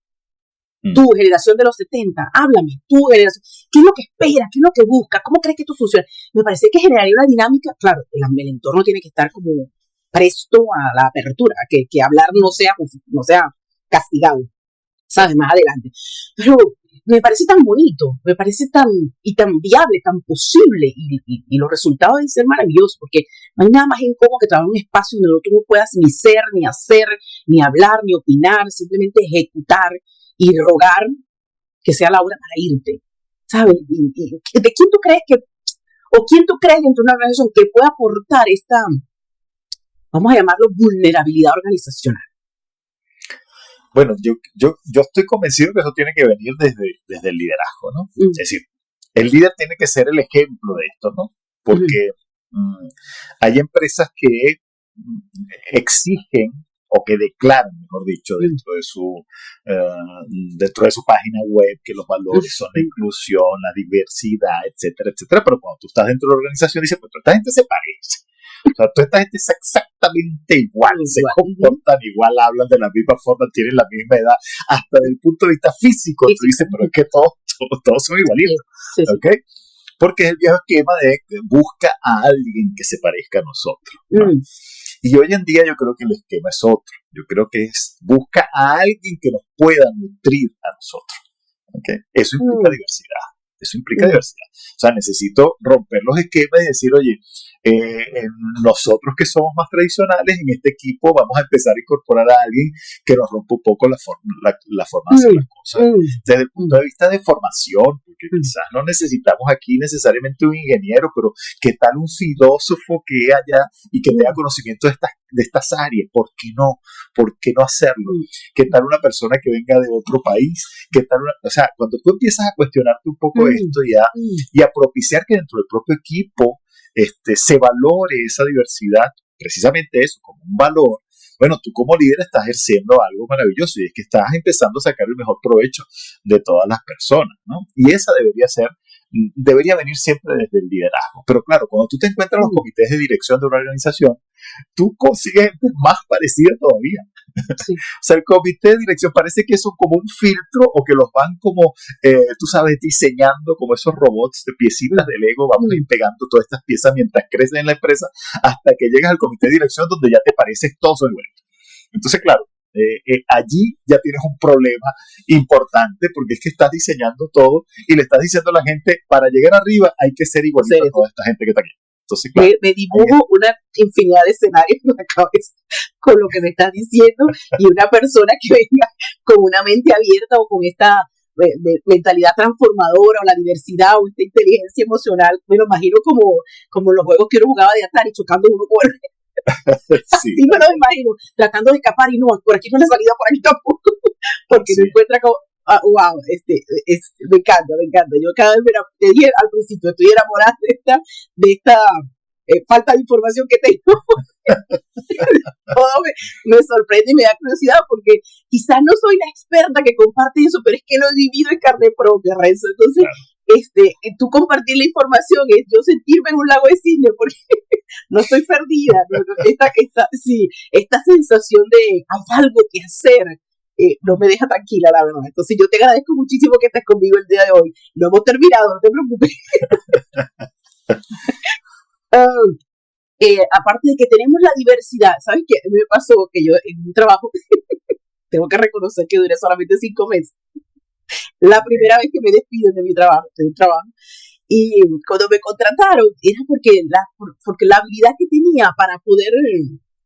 tu generación de los 70, háblame, tu generación, ¿qué es lo que esperas? ¿Qué es lo que buscas? ¿Cómo crees que esto funciona? Me parece que generaría una dinámica. Claro, el entorno tiene que estar como presto a la apertura, que hablar no sea castigado, ¿sabes? Más adelante. Pero me parece tan bonito, me parece tan viable, tan posible, y los resultados deben ser maravillosos, porque no hay nada más incómodo que trabajar en un espacio donde tú no puedas ni ser, ni hacer, ni hablar, ni opinar, simplemente ejecutar y rogar que sea la hora para irte, ¿sabes? ¿De quién tú crees quién tú crees dentro de una organización que pueda aportar esta, vamos a llamarlo, vulnerabilidad organizacional? Bueno, yo estoy convencido que eso tiene que venir desde el liderazgo, ¿no? Es decir, el líder tiene que ser el ejemplo de esto, ¿no? Porque hay empresas que exigen o que declaran, mejor dicho, dentro de su página web que los valores son la inclusión, la diversidad, etcétera, etcétera. Pero cuando tú estás dentro de la organización dices, pues toda esta gente se parece. O sea, toda esta gente es exactamente igual, se comportan igual, hablan de la misma forma, tienen la misma edad, hasta desde el punto de vista físico. Tú dices, pero es que todos son igualitos, sí. ¿Ok? Porque es el viejo esquema de busca a alguien que se parezca a nosotros, ¿no? Y hoy en día yo creo que el esquema es otro. Yo creo que es busca a alguien que nos pueda nutrir a nosotros. ¿Okay? Eso implica diversidad. Eso implica diversidad. O sea, necesito romper los esquemas y decir, oye, nosotros que somos más tradicionales, en este equipo vamos a empezar a incorporar a alguien que nos rompa un poco la forma de hacer las cosas. Desde el punto de vista de formación, porque quizás no necesitamos aquí necesariamente un ingeniero, pero ¿qué tal un filósofo que haya y que tenga conocimiento de estas áreas? ¿Por qué no? ¿Por qué no hacerlo? ¿Qué tal una persona que venga de otro país? ¿Qué tal o sea, cuando tú empiezas a cuestionarte un poco esto y a propiciar que dentro del propio equipo se valore esa diversidad, precisamente eso, como un valor, bueno, tú como líder estás ejerciendo algo maravilloso y es que estás empezando a sacar el mejor provecho de todas las personas, ¿no? Y esa debería venir siempre desde el liderazgo. Pero claro, cuando tú te encuentras en los comités de dirección de una organización, tú consigues gente más parecida todavía. Sí. O sea, el comité de dirección parece que es como un filtro o que los van como, tú sabes, diseñando como esos robots de piecitas de Lego, vamos a ir pegando todas estas piezas mientras crecen en la empresa hasta que llegas al comité de dirección donde ya te pareces todo igualito. Entonces, claro, allí ya tienes un problema importante porque es que estás diseñando todo y le estás diciendo a la gente, para llegar arriba hay que ser igualito a toda esta gente que está aquí. Entonces, claro, me dibujo una infinidad de escenarios en la cabeza con lo que me estás diciendo y una persona que venga con una mente abierta o con esta mentalidad transformadora o la diversidad o esta inteligencia emocional, me lo imagino como los juegos que uno jugaba de Atari, chocando uno con el sí, me lo imagino, tratando de escapar y no, por aquí no es la salida, por aquí tampoco, porque no encuentra como, wow, me encanta. Yo cada vez te dije al principio, estoy enamorada de esta falta de información que tengo. Todo me sorprende y me da curiosidad porque quizás no soy la experta que comparte eso, pero es que lo he vivido en carne propia, Renzo. Entonces, tú compartir la información es yo sentirme en un lago de cisne porque no estoy perdida. Esta sensación de hay algo que hacer no me deja tranquila, la verdad. Entonces yo te agradezco muchísimo que estés conmigo el día de hoy. No hemos terminado, no te preocupes. Aparte de que tenemos la diversidad, ¿sabes qué? Me pasó que yo en un trabajo, tengo que reconocer que duré solamente 5 meses. La primera vez que me despiden de un trabajo, y cuando me contrataron era porque la habilidad que tenía para poder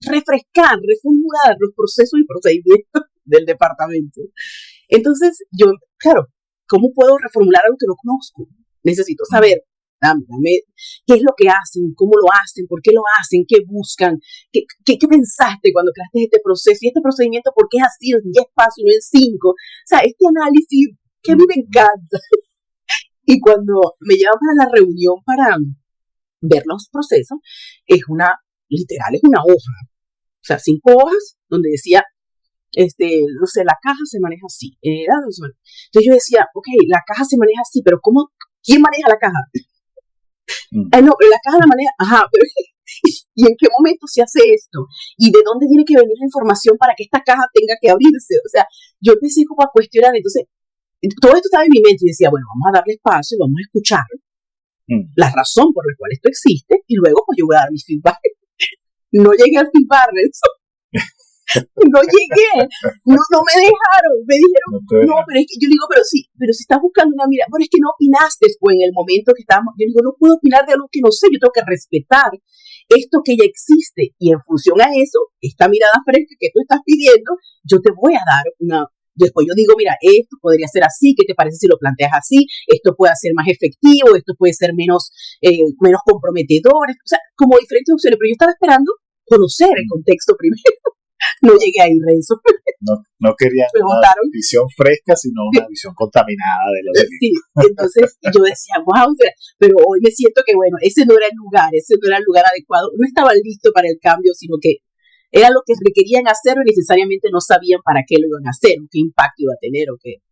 refrescar, reformular los procesos y procedimientos del departamento. Entonces, yo, claro, ¿cómo puedo reformular algo que no conozco? Necesito saber, dame, qué es lo que hacen, cómo lo hacen, por qué lo hacen, qué buscan, qué pensaste cuando creaste este proceso y este procedimiento, por qué es así en 10 pasos y no en 5. O sea, este análisis que a mí me encanta. Y cuando me llevan para la reunión para ver los procesos, literal, es una hoja. O sea, 5 hojas donde decía, no sé, la caja se maneja así. Entonces yo decía, ok, la caja se maneja así, pero ¿quién maneja la caja? No, la caja la maneja, pero ¿y en qué momento se hace esto? ¿Y de dónde tiene que venir la información para que esta caja tenga que abrirse? O sea, yo empecé como a cuestionar, entonces, todo esto estaba en mi mente y decía, bueno, vamos a darle espacio y vamos a escuchar la razón por la cual esto existe y luego pues yo voy a dar mi feedback. No llegué al feedback, eso. no llegué, no me dejaron, me dijeron, no, pero es que yo digo, pero si estás buscando una mirada, bueno, es que no opinaste, pues en el momento que estábamos, yo digo, no puedo opinar de algo que no sé, yo tengo que respetar esto que ya existe, y en función a eso, esta mirada fresca que tú estás pidiendo, yo te voy a dar después yo digo, mira, esto podría ser así, ¿qué te parece si lo planteas así? Esto puede ser más efectivo, esto puede ser menos comprometedor, o sea, como diferentes opciones, pero yo estaba esperando conocer el contexto primero. No llegué ahí, Renzo. No querían una visión fresca, sino una visión contaminada de la película. Sí, entonces yo decía, wow, pero hoy me siento que, bueno, ese no era el lugar adecuado, no estaban listos para el cambio, sino que era lo que requerían hacer y necesariamente no sabían para qué lo iban a hacer, o qué impacto iba a tener, o qué.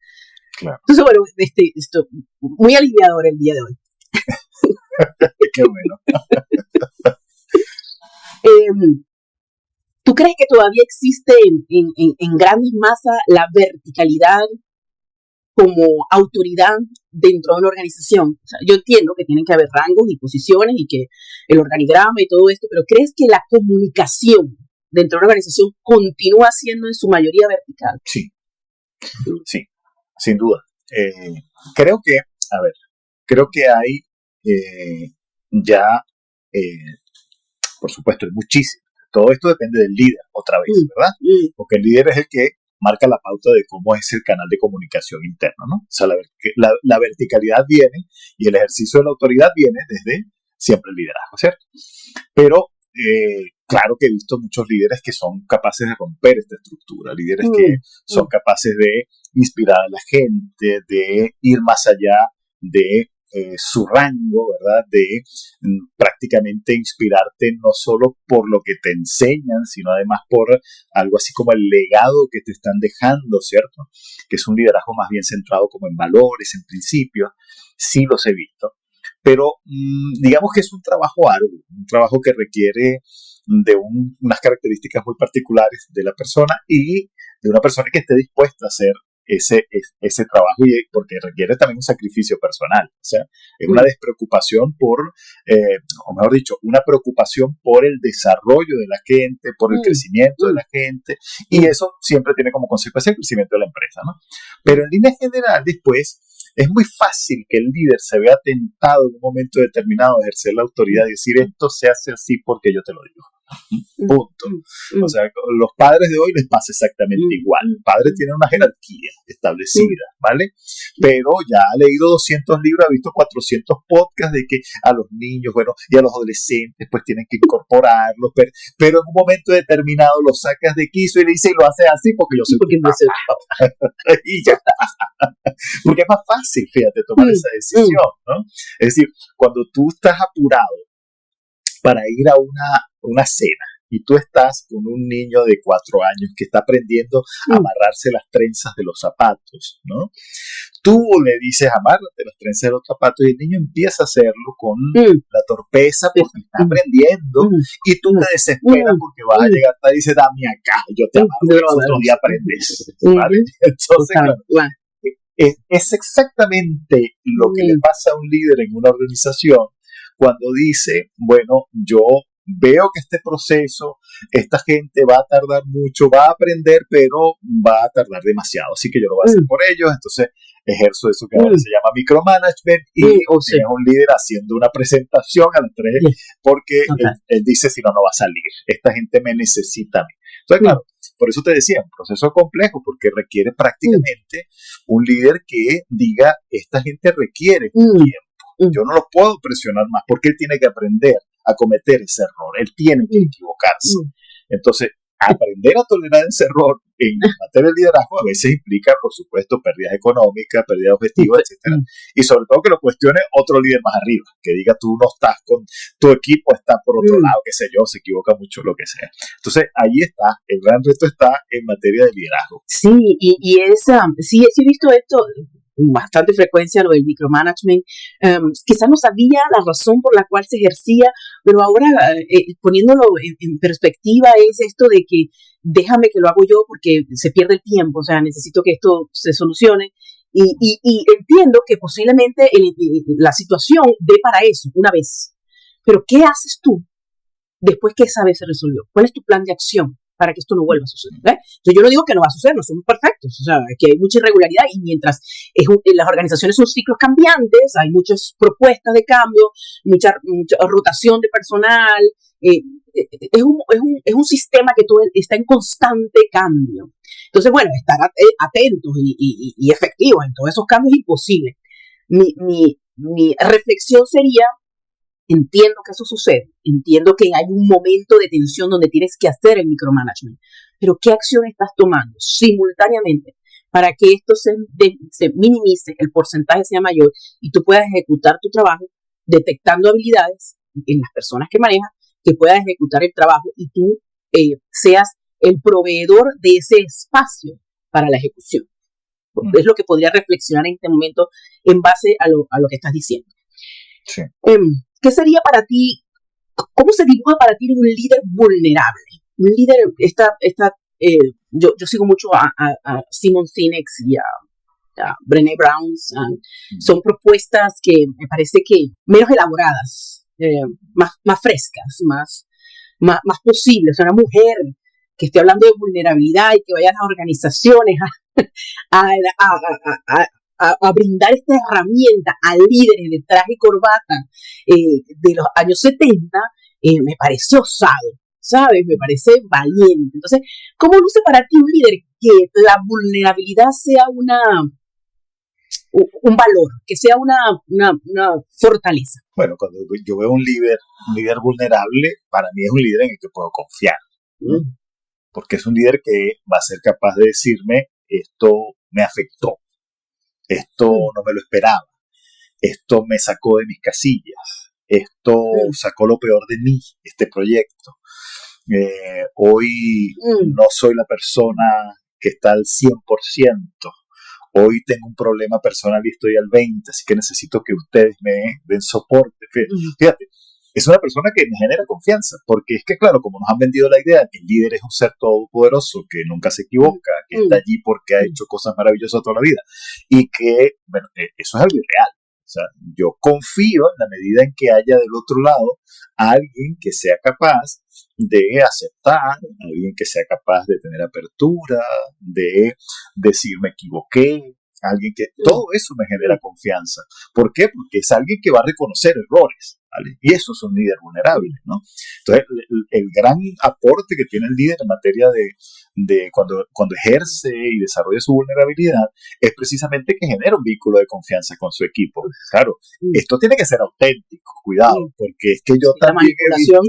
Claro. Entonces, bueno, esto muy aliviador el día de hoy. Qué bueno. ¿Tú crees que todavía existe en grandes masas la verticalidad como autoridad dentro de una organización? O sea, yo entiendo que tienen que haber rangos y posiciones y que el organigrama y todo esto, pero ¿crees que la comunicación dentro de una organización continúa siendo en su mayoría vertical? Sí, sin duda. Creo que hay ya, por supuesto, hay muchísimo. Todo esto depende del líder, otra vez, ¿verdad? Porque el líder es el que marca la pauta de cómo es el canal de comunicación interno, ¿no? O sea, la verticalidad viene y el ejercicio de la autoridad viene desde siempre el liderazgo, ¿cierto? Pero claro que he visto muchos líderes que son capaces de romper esta estructura, líderes que son capaces de inspirar a la gente, de ir más allá de su rango, ¿verdad? De prácticamente inspirarte no solo por lo que te enseñan, sino además por algo así como el legado que te están dejando, ¿cierto? Que es un liderazgo más bien centrado como en valores, en principios. Sí los he visto. Pero digamos que es un trabajo arduo, un trabajo que requiere de unas características muy particulares de la persona y de una persona que esté dispuesta a hacer ese trabajo, porque requiere también un sacrificio personal, o sea, es una despreocupación o mejor dicho, una preocupación por el desarrollo de la gente, por el crecimiento de la gente, y eso siempre tiene como consecuencia el crecimiento de la empresa, ¿no? Pero en línea general, después, es muy fácil que el líder se vea tentado en un momento determinado a ejercer la autoridad y decir, esto se hace así porque yo te lo digo. Punto. O sea, los padres de hoy les pasa exactamente igual. El padre tiene una jerarquía establecida, ¿vale? Pero ya ha leído 200 libros, ha visto 400 podcasts de que a los niños, bueno, y a los adolescentes pues tienen que incorporarlos, pero en un momento determinado los sacas de quicio y le dices, y lo haces así porque yo soy tu papá. Y ya está. Porque es más fácil, fíjate, tomar esa decisión, ¿no? Es decir, cuando tú estás apurado para ir a una cena y tú estás con un niño de 4 años que está aprendiendo a amarrarse las trenzas de los zapatos, ¿no? Tú le dices, amárrate las trenzas de los zapatos y el niño empieza a hacerlo con la torpeza porque está aprendiendo y tú te desesperas porque vas a llegar y dices, dame acá, yo te amarro, otro día aprendes, ¿vale? Entonces, claro, es exactamente lo que le pasa a un líder en una organización cuando dice, bueno, yo veo que este proceso, esta gente va a tardar mucho, va a aprender, pero va a tardar demasiado, así que yo lo voy a hacer por ellos, entonces ejerzo eso que ahora se llama micromanagement y tienes un líder haciendo una presentación a las 3 porque él dice, si no, no va a salir, esta gente me necesita a mí. Entonces, claro, por eso te decía, un proceso complejo, porque requiere prácticamente un líder que diga, esta gente requiere tiempo. Yo no lo puedo presionar más porque él tiene que aprender a cometer ese error, él tiene que equivocarse. Entonces, aprender a tolerar ese error en materia de liderazgo a veces implica, por supuesto, pérdidas económicas, pérdida de objetivos, etc. Y sobre todo que lo cuestione otro líder más arriba, que diga tú no estás con tu equipo, está por otro lado, qué sé yo, se equivoca mucho, lo que sea. Entonces, ahí está, el gran reto está en materia de liderazgo. Sí, sí he visto esto bastante frecuencia, lo del micromanagement. Quizás no sabía la razón por la cual se ejercía, pero ahora poniéndolo en perspectiva es esto de que déjame que lo hago yo porque se pierde el tiempo, o sea, necesito que esto se solucione y entiendo que posiblemente la situación dé para eso una vez, pero ¿qué haces tú después que esa vez se resolvió? ¿Cuál es tu plan de acción? para que esto no vuelva a suceder. Entonces yo no digo que no va a suceder, no somos perfectos, o sea, que hay mucha irregularidad y mientras las organizaciones son ciclos cambiantes, hay muchas propuestas de cambio, mucha rotación de personal, es un sistema que todo está en constante cambio. Entonces, bueno, estar atentos y efectivos en todos esos cambios es imposible. Mi reflexión sería: entiendo que eso sucede, entiendo que hay un momento de tensión donde tienes que hacer el micromanagement, pero ¿qué acción estás tomando simultáneamente para que esto se minimice, el porcentaje sea mayor y tú puedas ejecutar tu trabajo detectando habilidades en las personas que manejas, que puedas ejecutar el trabajo y tú seas el proveedor de ese espacio para la ejecución? Es lo que podría reflexionar en este momento en base a lo que estás diciendo. Sí. ¿Qué sería para ti, cómo se dibuja para ti un líder vulnerable? Un líder, yo sigo mucho a Simon Sinek y a Brené Brown. Son propuestas que me parece que menos elaboradas, más frescas, más posibles. O sea, una mujer que esté hablando de vulnerabilidad y que vaya a las organizaciones a brindar esta herramienta a líderes de traje y corbata de los años 70, me parece osado, ¿sabes? Me parece valiente. Entonces, ¿cómo luce para ti un líder que la vulnerabilidad sea un valor, que sea una fortaleza? Bueno, cuando yo veo un líder vulnerable, para mí es un líder en el que puedo confiar. Porque es un líder que va a ser capaz de decirme: esto me afectó, esto no me lo esperaba, esto me sacó de mis casillas, esto sacó lo peor de mí, este proyecto. Hoy no soy la persona que está al 100%, hoy tengo un problema personal y estoy al 20%, así que necesito que ustedes me den soporte. Fíjate, es una persona que me genera confianza, porque es que, claro, como nos han vendido la idea que el líder es un ser todopoderoso, que nunca se equivoca, que está allí porque ha hecho cosas maravillosas toda la vida, y que, bueno, eso es algo irreal. O sea, yo confío en la medida en que haya del otro lado alguien que sea capaz de aceptar, alguien que sea capaz de tener apertura, de decir me equivoqué, alguien que todo eso me genera confianza. ¿Por qué? Porque es alguien que va a reconocer errores, ¿vale? Y eso es un líder vulnerable, ¿no? Entonces, el gran aporte que tiene el líder en materia de cuando ejerce y desarrolla su vulnerabilidad es precisamente que genera un vínculo de confianza con su equipo. Claro, esto tiene que ser auténtico, cuidado, porque es que yo también he visto...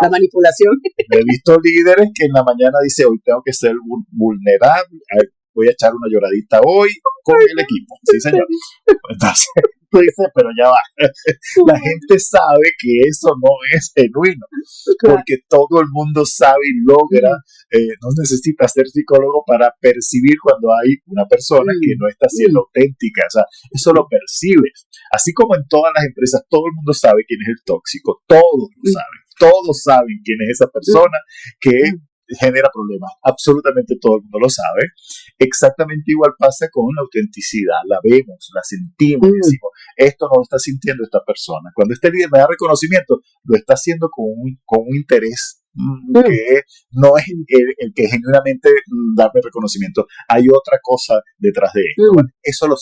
La manipulación. He visto líderes que en la mañana dice: hoy tengo que ser vulnerable, voy a echar una lloradita hoy con el equipo. Sí, señor. Entonces, tú dices, pero ya va. La gente sabe que eso no es genuino, porque todo el mundo sabe y logra, no necesita ser psicólogo para percibir cuando hay una persona que no está siendo auténtica. O sea, eso lo percibes. Así como en todas las empresas, todo el mundo sabe quién es el tóxico, todos lo saben. Todos saben quién es esa persona que genera problemas. Absolutamente todo el mundo lo sabe. Exactamente igual pasa con la autenticidad. La vemos, la sentimos, decimos: esto no lo está sintiendo esta persona. Cuando este líder me da reconocimiento, lo está haciendo con un interés que no es el que genuinamente darme reconocimiento. Hay otra cosa detrás de esto. ¿Vale? Eso lo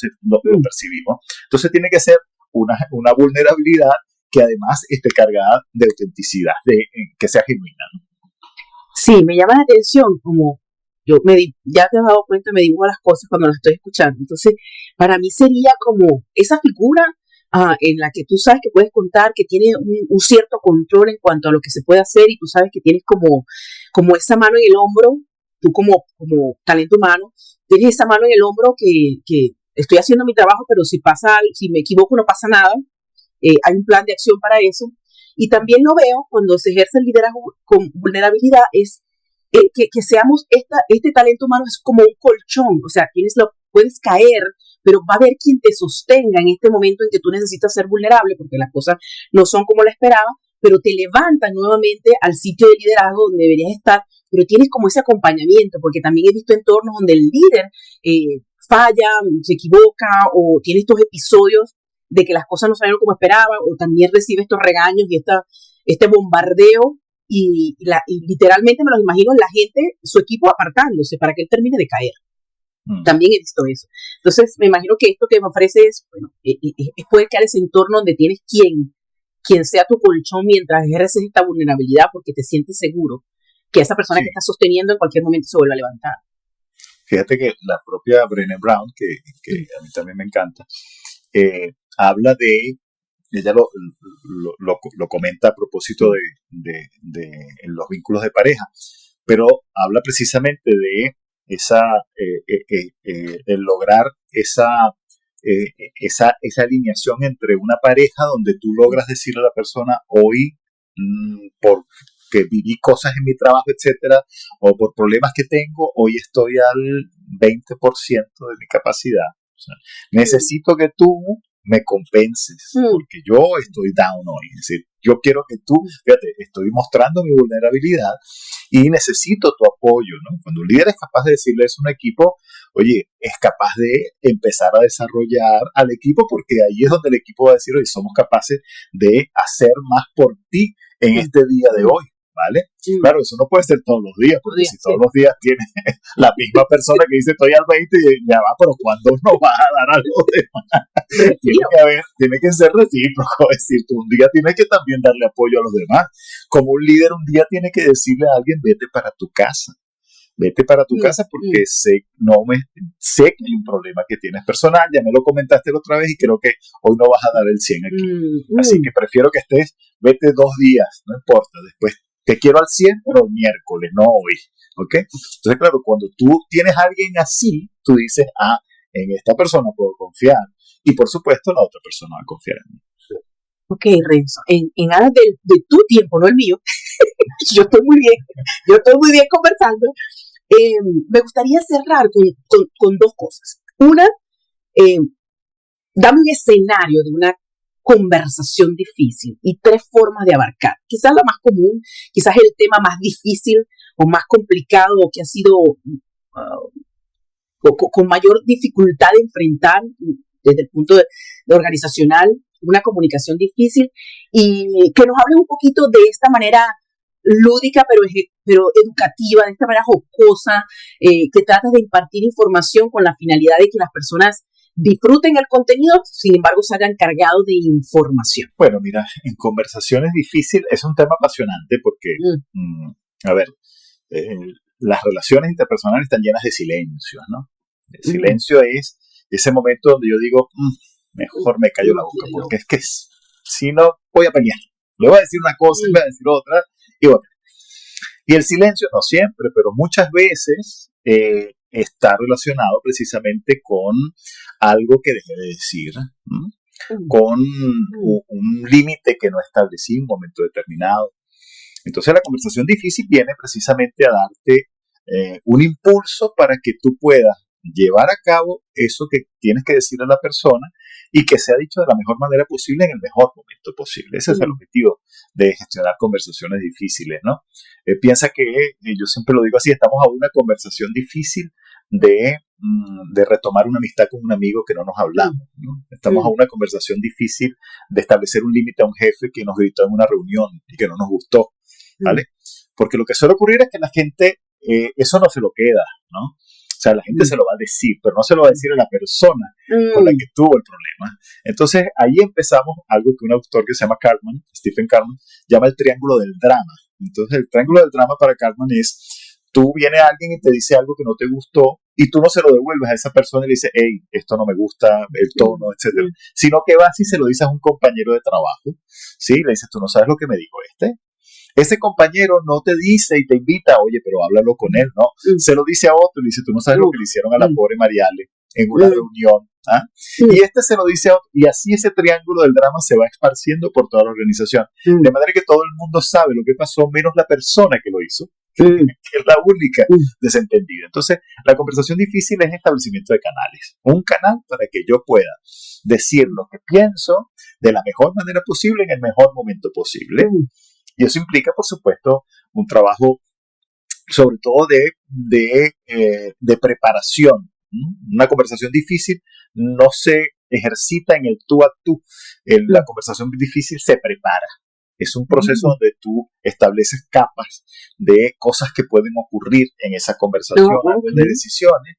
percibimos. Entonces tiene que ser una vulnerabilidad que además esté cargada de autenticidad, que sea genuina, ¿no? Sí, me llama la atención, como ya te has dado cuenta, me dibujo las cosas cuando las estoy escuchando. Entonces, para mí sería como esa figura en la que tú sabes que puedes contar, que tiene un cierto control en cuanto a lo que se puede hacer, y tú sabes que tienes como esa mano en el hombro, tú como talento humano, tienes esa mano en el hombro que estoy haciendo mi trabajo, pero si me equivoco no pasa nada. Hay un plan de acción para eso. Y también lo veo cuando se ejerce el liderazgo con vulnerabilidad, es que seamos este talento humano es como un colchón. O sea, puedes caer, pero va a haber quien te sostenga en este momento en que tú necesitas ser vulnerable, porque las cosas no son como la esperaba, pero te levantas nuevamente al sitio de liderazgo donde deberías estar, pero tienes como ese acompañamiento, porque también he visto entornos donde el líder falla, se equivoca o tiene estos episodios de que las cosas no salieron como esperaba, o también recibe estos regaños y este bombardeo, y literalmente me los imagino la gente, su equipo apartándose para que él termine de caer. También he visto eso. Entonces, me imagino que esto que me ofrece es, bueno, es poder crear ese entorno donde tienes quien sea tu colchón mientras ejerces esta vulnerabilidad porque te sientes seguro que esa persona que está sosteniendo en cualquier momento se vuelva a levantar. Fíjate que la propia Brené Brown, que a mí también me encanta, habla de, ella lo comenta a propósito de los vínculos de pareja, pero habla precisamente de el lograr esa alineación entre una pareja donde tú logras decirle a la persona hoy porque viví cosas en mi trabajo, etcétera, o por problemas que tengo, hoy estoy al 20% de mi capacidad. O sea, necesito que tú me compenses porque yo estoy down hoy. Es decir, yo quiero que tú, fíjate, estoy mostrando mi vulnerabilidad y necesito tu apoyo, ¿no? Cuando un líder es capaz de decirle eso a un equipo, oye, es capaz de empezar a desarrollar al equipo porque ahí es donde el equipo va a decir, oye, somos capaces de hacer más por ti en este día de hoy, ¿vale? Claro, eso no puede ser todos los días, porque si todos los días tienes la misma persona que dice estoy al 20 y ya va, pero ¿cuándo nos vas a dar algo de más? Tiene que ser recíproco, es decir, tú un día tienes que también darle apoyo a los demás. Como un líder un día tiene que decirle a alguien, vete para tu casa porque sé que hay un problema que tienes personal, ya me lo comentaste la otra vez y creo que hoy no vas a dar el 100 aquí. Así que prefiero que vete 2 días, no importa, después te quiero al 100, pero el miércoles, no hoy, ¿ok? Entonces, claro, cuando tú tienes a alguien así, tú dices, en esta persona puedo confiar y por supuesto la otra persona va a confiar en mí. Ok, Renzo, en aras de tu tiempo, no el mío, yo estoy muy bien conversando. Me gustaría cerrar con 2 cosas. Una, dame un escenario de una conversación difícil y 3 formas de abarcar. Quizás la más común, quizás el tema más difícil o más complicado o que ha sido con mayor dificultad de enfrentar desde el punto de organizacional, una comunicación difícil, y que nos hable un poquito de esta manera lúdica pero educativa, de esta manera jocosa, que trata de impartir información con la finalidad de que las personas disfruten el contenido, sin embargo salgan cargados de información. Bueno, mira, en conversaciones difíciles es un tema apasionante porque, a ver, las relaciones interpersonales están llenas de silencios, ¿no? El silencio es ese momento donde yo digo, mejor me callo la boca, porque es que si no voy a pelear. Le voy a decir una cosa, le voy a decir otra, y bueno. Y el silencio, no siempre, pero muchas veces está relacionado precisamente con algo que dejé de decir, con un límite que no establecí en un momento determinado. Entonces la conversación difícil viene precisamente a darte un impulso para que tú puedas llevar a cabo eso que tienes que decirle a la persona y que sea dicho de la mejor manera posible en el mejor momento posible. Ese es el objetivo de gestionar conversaciones difíciles, ¿no? Piensa que, yo siempre lo digo así, estamos a una conversación difícil de retomar una amistad con un amigo que no nos hablamos, ¿no? Estamos a una conversación difícil de establecer un límite a un jefe que nos gritó en una reunión y que no nos gustó, ¿vale? Porque lo que suele ocurrir es que la gente eso no se lo queda, ¿no? O sea, la gente se lo va a decir, pero no se lo va a decir a la persona con la que tuvo el problema. Entonces, ahí empezamos algo que un autor que se llama Stephen Cartman, llama el triángulo del drama. Entonces, el triángulo del drama para Cartman es, tú viene alguien y te dice algo que no te gustó y tú no se lo devuelves a esa persona y le dices, hey, esto no me gusta, el tono, etcétera, sino que vas y se lo dices a un compañero de trabajo, ¿sí? Le dices, tú no sabes lo que me dijo este. Ese compañero no te dice y te invita, oye, pero háblalo con él, ¿no? Se lo dice a otro y le dice, tú no sabes lo que le hicieron a la pobre Mariale en una reunión, y este se lo dice a otro, y así ese triángulo del drama se va esparciendo por toda la organización, de manera que todo el mundo sabe lo que pasó, menos la persona que lo hizo, que es la única desentendida. Entonces, la conversación difícil es establecimiento de canales, un canal para que yo pueda decir lo que pienso de la mejor manera posible en el mejor momento posible. Y eso implica, por supuesto, un trabajo sobre todo de preparación. Una conversación difícil no se ejercita en el tú a tú. La conversación difícil se prepara. Es un proceso donde tú estableces capas de cosas que pueden ocurrir en esa conversación, de decisiones,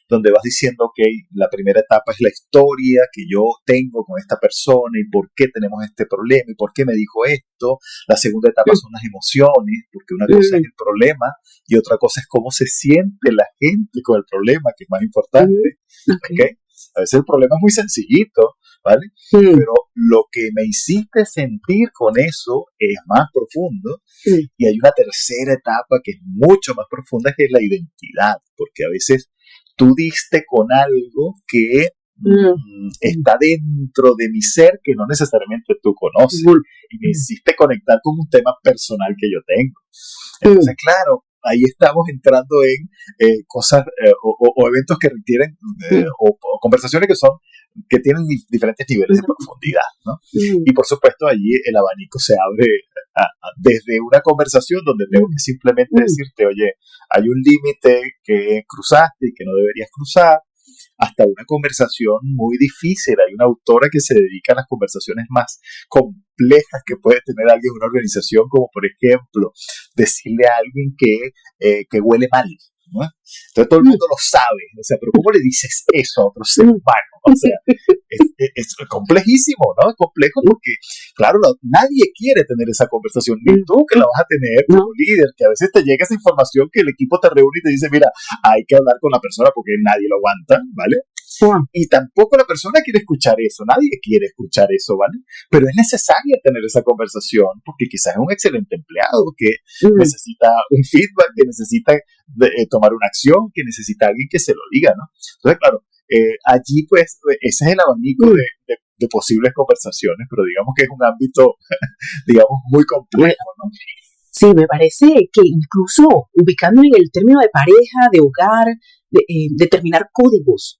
donde vas diciendo, ok, la primera etapa es la historia que yo tengo con esta persona y por qué tenemos este problema y por qué me dijo esto. La segunda etapa son las emociones, porque una cosa es el problema y otra cosa es cómo se siente la gente con el problema, que es más importante. ¿Okay? A veces el problema es muy sencillito, ¿vale? Pero lo que me hiciste sentir con eso es más profundo. Y hay una tercera etapa que es mucho más profunda, que es la identidad, porque a veces tú diste con algo que está dentro de mi ser que no necesariamente tú conoces y me hiciste conectar con un tema personal que yo tengo. Entonces, claro, ahí estamos entrando en cosas o eventos que requieren o conversaciones que tienen diferentes niveles de profundidad, ¿no? Y por supuesto allí el abanico se abre desde una conversación donde tengo que simplemente decirte, oye, hay un límite que cruzaste y que no deberías cruzar, hasta una conversación muy difícil. Hay una autora que se dedica a las conversaciones más complejas que puede tener alguien en una organización, como por ejemplo decirle a alguien que huele mal, ¿no? Entonces todo el mundo lo sabe, o sea, pero ¿cómo le dices eso a otro ser humano? O sea, es complejísimo, ¿no? Es complejo porque, claro, nadie quiere tener esa conversación, ni tú que la vas a tener como líder, que a veces te llega esa información que el equipo te reúne y te dice, mira, hay que hablar con la persona porque nadie lo aguanta, ¿vale? Y tampoco la persona quiere escuchar eso, nadie quiere escuchar eso, ¿vale? Pero es necesaria tener esa conversación porque quizás es un excelente empleado que necesita un feedback, que necesita tomar una acción, que necesita alguien que se lo diga, ¿no? Entonces, claro, allí pues ese es el abanico de posibles conversaciones, pero digamos que es un ámbito, digamos, muy complejo, ¿no? Sí, me parece que incluso ubicando en el término de pareja, de hogar, determinar códigos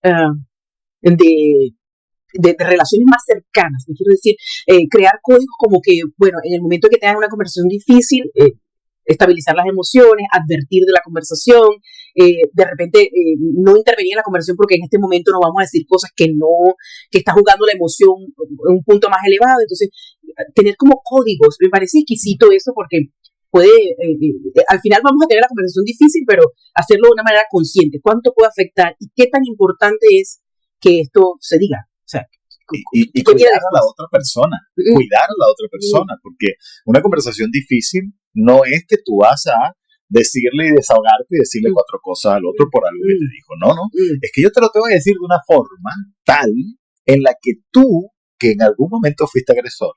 de relaciones más cercanas, me quiero decir, crear códigos como que, bueno, en el momento que tengan una conversación difícil, estabilizar las emociones, advertir de la conversación, de repente no intervenir en la conversación porque en este momento no vamos a decir cosas que está jugando la emoción en un punto más elevado. Entonces, tener como códigos, me parece exquisito eso porque puede, al final vamos a tener la conversación difícil, pero hacerlo de una manera consciente. ¿Cuánto puede afectar y qué tan importante es que esto se diga? O sea, y cuidar a la otra persona, cuidar a la otra persona, porque una conversación difícil no es que tú vas a decirle y desahogarte y decirle cuatro cosas al otro por algo que te dijo, no, es que yo te lo tengo que decir de una forma tal en la que tú, que en algún momento fuiste agresor,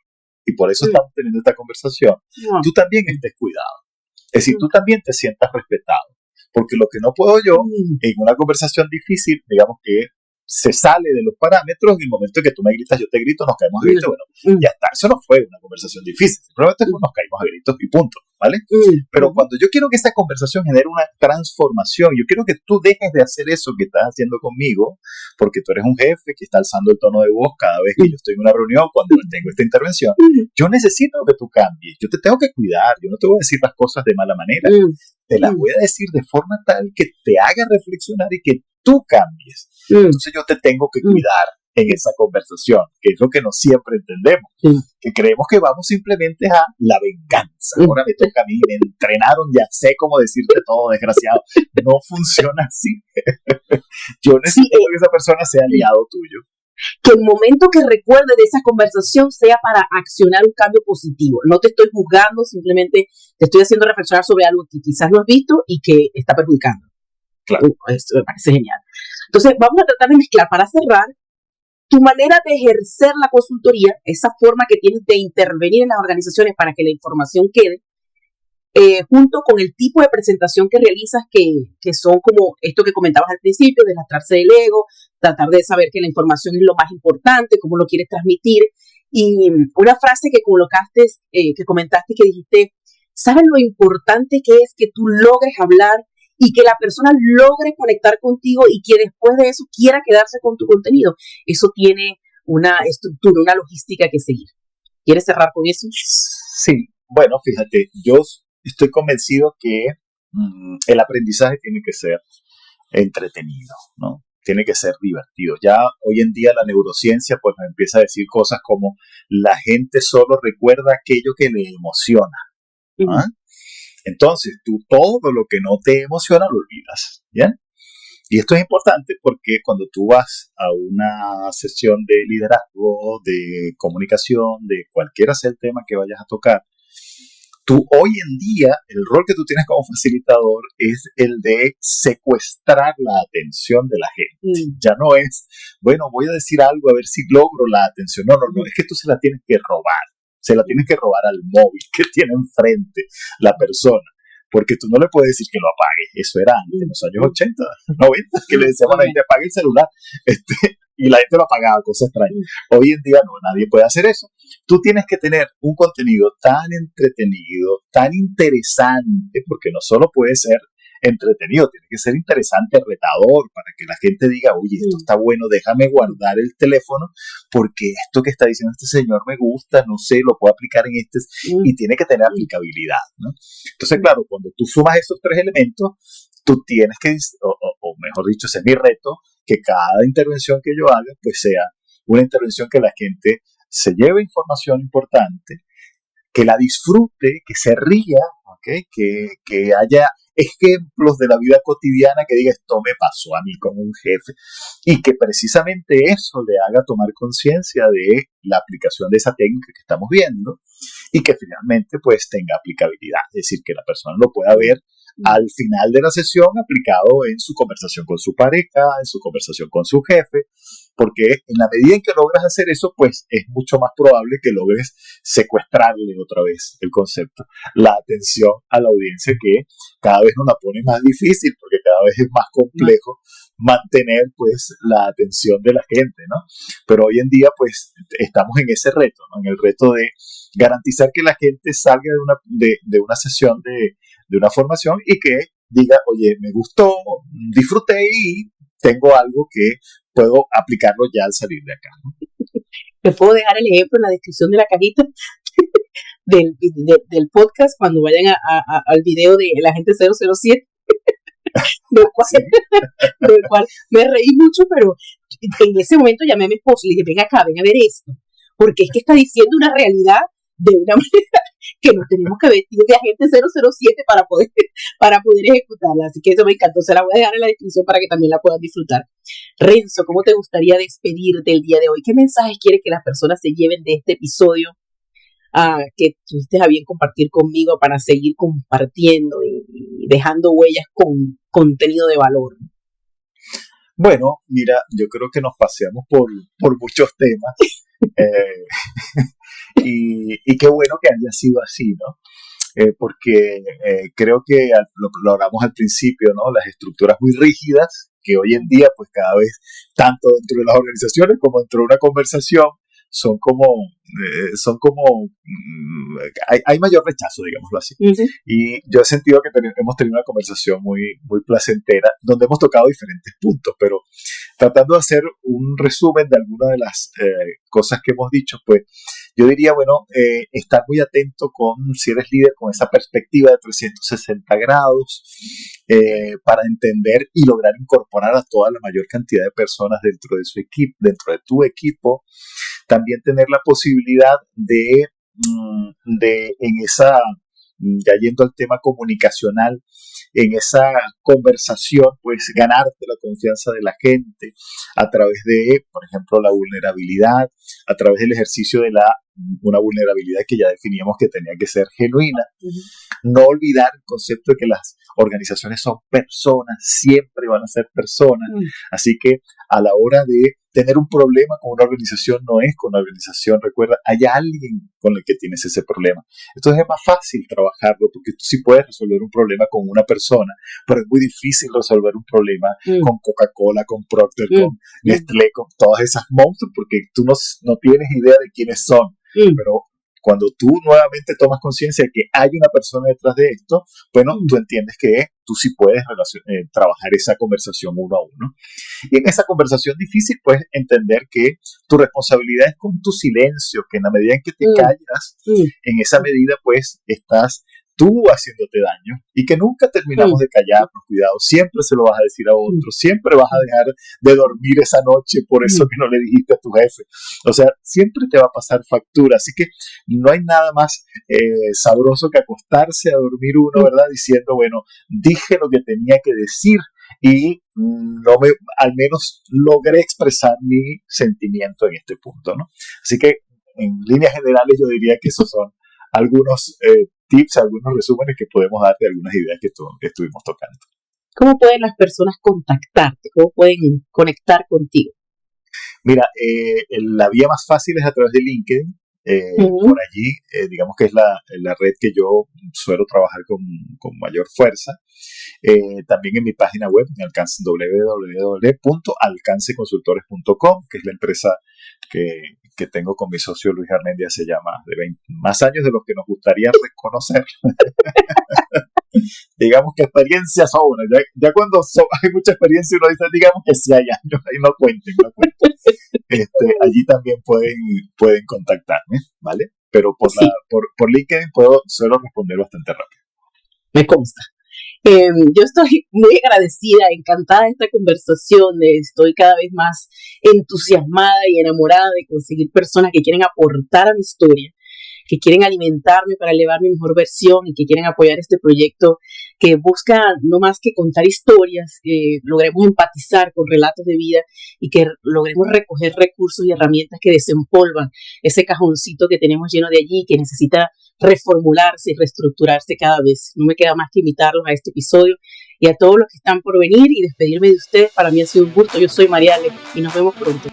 y por eso estamos teniendo esta conversación, tú también estés cuidado, es decir, tú también te sientas respetado, porque lo que no puedo yo en una conversación difícil, digamos que se sale de los parámetros, en el momento que tú me gritas, yo te grito, nos caemos a gritos, bueno, ya está, eso no fue una conversación difícil, simplemente nos caímos a gritos y punto, ¿vale? Pero cuando yo quiero que esa conversación genere una transformación, yo quiero que tú dejes de hacer eso que estás haciendo conmigo, porque tú eres un jefe que está alzando el tono de voz cada vez que yo estoy en una reunión, cuando tengo esta intervención, yo necesito que tú cambies, yo te tengo que cuidar, yo no te voy a decir las cosas de mala manera, te las voy a decir de forma tal que te haga reflexionar y que tú cambies. Entonces yo te tengo que cuidar en esa conversación, que es lo que no siempre entendemos, que creemos que vamos simplemente a la venganza. Ahora me toca a mí, me entrenaron, ya sé cómo decirte todo, desgraciado. No funciona así. Yo necesito que esa persona sea aliado tuyo. Que el momento que recuerde de esa conversación sea para accionar un cambio positivo. No te estoy juzgando, simplemente te estoy haciendo reflexionar sobre algo que quizás no has visto y que está perjudicando. Claro. Esto me parece genial. Entonces, vamos a tratar de mezclar para cerrar tu manera de ejercer la consultoría, esa forma que tienes de intervenir en las organizaciones para que la información quede, junto con el tipo de presentación que realizas, que son como esto que comentabas al principio, deslastrarse del ego, tratar de saber que la información es lo más importante, cómo lo quieres transmitir. Y una frase que colocaste, que comentaste, que dijiste, ¿sabes lo importante que es que tú logres hablar y que la persona logre conectar contigo y que después de eso quiera quedarse con tu contenido? Eso tiene una estructura, una logística que seguir. ¿Quieres cerrar con eso? Sí, bueno, fíjate, yo estoy convencido que el aprendizaje tiene que ser entretenido, ¿no? tiene que ser divertido. Ya hoy en día la neurociencia pues nos empieza a decir cosas como la gente solo recuerda aquello que le emociona. ¿Ah? Entonces, tú todo lo que no te emociona lo olvidas, ¿bien? Y esto es importante porque cuando tú vas a una sesión de liderazgo, de comunicación, de cualquiera sea el tema que vayas a tocar, tú hoy en día, el rol que tú tienes como facilitador es el de secuestrar la atención de la gente. Ya no es, bueno, voy a decir algo a ver si logro la atención. No, es que tú se la tienes que robar. Se la tienes que robar al móvil que tiene enfrente la persona. Porque tú no le puedes decir que lo apague. Eso era antes, en los años 80, 90, que le decíamos a la gente apague el celular. Y la gente lo apagaba, cosa extraña. Hoy en día no, nadie puede hacer eso. Tú tienes que tener un contenido tan entretenido, tan interesante, porque no solo puede ser entretenido, tiene que ser interesante, retador, para que la gente diga, oye, esto está bueno, déjame guardar el teléfono, porque esto que está diciendo este señor me gusta, no sé, lo puedo aplicar en y tiene que tener aplicabilidad, ¿no? Entonces, claro, cuando tú sumas esos tres elementos, tú tienes que, o mejor dicho, ese es mi reto, que cada intervención que yo haga, pues sea una intervención que la gente se lleve información importante, que la disfrute, que se ría, ¿okay? Que haya ejemplos de la vida cotidiana que diga esto me pasó a mí como un jefe y que precisamente eso le haga tomar conciencia de la aplicación de esa técnica que estamos viendo y que finalmente pues tenga aplicabilidad, es decir, que la persona lo pueda ver al final de la sesión aplicado en su conversación con su pareja, en su conversación con su jefe, porque en la medida en que logras hacer eso, pues es mucho más probable que logres secuestrarle otra vez el concepto, la atención a la audiencia, que cada vez nos la pone más difícil, porque cada vez es más complejo mantener pues la atención de la gente, ¿no? Pero hoy en día pues estamos en ese reto, ¿no? En el reto de garantizar que la gente salga de una sesión de una formación y que diga, oye, me gustó, disfruté y tengo algo que puedo aplicarlo ya al salir de acá, ¿no? Les puedo dejar el ejemplo en la descripción de la cajita del podcast cuando vayan al video de la gente 007 del cual me reí mucho, pero en ese momento llamé a mi esposo y le dije, ven acá, ven a ver esto, porque es que está diciendo una realidad de una manera que nos tenemos que vestir de agente 007 para poder ejecutarla. Así que eso me encantó, se la voy a dejar en la descripción para que también la puedan disfrutar. Renzo, ¿cómo te gustaría despedirte el día de hoy? ¿Qué mensajes quieres que las personas se lleven de este episodio que tuviste a bien compartir conmigo para seguir compartiendo y dejando huellas con contenido de valor? Bueno, mira, yo creo que nos paseamos por muchos temas y qué bueno que haya sido así, ¿no? Porque creo que lo hablamos al principio, ¿no? Las estructuras muy rígidas que hoy en día, pues cada vez, tanto dentro de las organizaciones como dentro de una conversación, son como hay mayor rechazo, digámoslo así. Uh-huh. Y yo he sentido que hemos tenido una conversación muy, muy placentera, donde hemos tocado diferentes puntos, pero tratando de hacer un resumen de algunas de las cosas que hemos dicho, pues yo diría, bueno, estar muy atento si eres líder, con esa perspectiva de 360 grados, para entender y lograr incorporar a toda la mayor cantidad de personas dentro de su equipo, dentro de tu equipo. También tener la posibilidad de en esa, ya yendo al tema comunicacional, en esa conversación, pues ganarte la confianza de la gente a través de, por ejemplo, la vulnerabilidad, a través del ejercicio de una vulnerabilidad que ya definíamos que tenía que ser genuina. Uh-huh. No olvidar el concepto de que las organizaciones son personas, siempre van a ser personas. Uh-huh. Así que a la hora de tener un problema con una organización, no es con la organización, recuerda, hay alguien con el que tienes ese problema. Entonces es más fácil trabajarlo, porque tú sí puedes resolver un problema con una persona, pero es muy difícil resolver un problema con Coca-Cola, con Procter, con Nestlé, con todas esas monstruos, porque tú no tienes idea de quiénes son. Pero cuando tú nuevamente tomas conciencia de que hay una persona detrás de esto, bueno, tú entiendes que tú sí puedes trabajar esa conversación uno a uno. Y en esa conversación difícil puedes entender que tu responsabilidad es con tu silencio, que en la medida en que te callas, en esa medida pues estás tú haciéndote daño y que nunca terminamos de callarnos, cuidado, siempre se lo vas a decir a otro, siempre vas a dejar de dormir esa noche por eso que no le dijiste a tu jefe. O sea, siempre te va a pasar factura, así que no hay nada más sabroso que acostarse a dormir uno, ¿verdad? Diciendo, bueno, dije lo que tenía que decir y al menos logré expresar mi sentimiento en este punto, ¿no? Así que en líneas generales yo diría que esos son algunos tips, algunos resúmenes que podemos dar de algunas ideas que estuvimos tocando. ¿Cómo pueden las personas contactarte? ¿Cómo pueden conectar contigo? Mira, la vía más fácil es a través de LinkedIn. Por allí, digamos que es la red que yo suelo trabajar con mayor fuerza. También en mi página web, en www.alcanceconsultores.com, que es la empresa que tengo con mi socio Luis Armendi hace ya más años de los que nos gustaría reconocer. Digamos que experiencias sobran. Ya cuando hay mucha experiencia uno dice, digamos que sí hay años, ahí no cuenten. Allí también pueden contactarme, ¿vale? Pero por LinkedIn suelo responder bastante rápido. Me consta. Yo estoy muy agradecida, encantada de esta conversación, estoy cada vez más entusiasmada y enamorada de conseguir personas que quieren aportar a mi historia, que quieren alimentarme para elevar mi mejor versión y que quieren apoyar este proyecto que busca no más que contar historias, que logremos empatizar con relatos de vida y que logremos recoger recursos y herramientas que desempolvan ese cajoncito que tenemos lleno de allí, que necesita reformularse y reestructurarse cada vez. No me queda más que invitarlos a este episodio y a todos los que están por venir y despedirme de ustedes. Para mí ha sido un gusto. Yo soy Mariale y nos vemos pronto.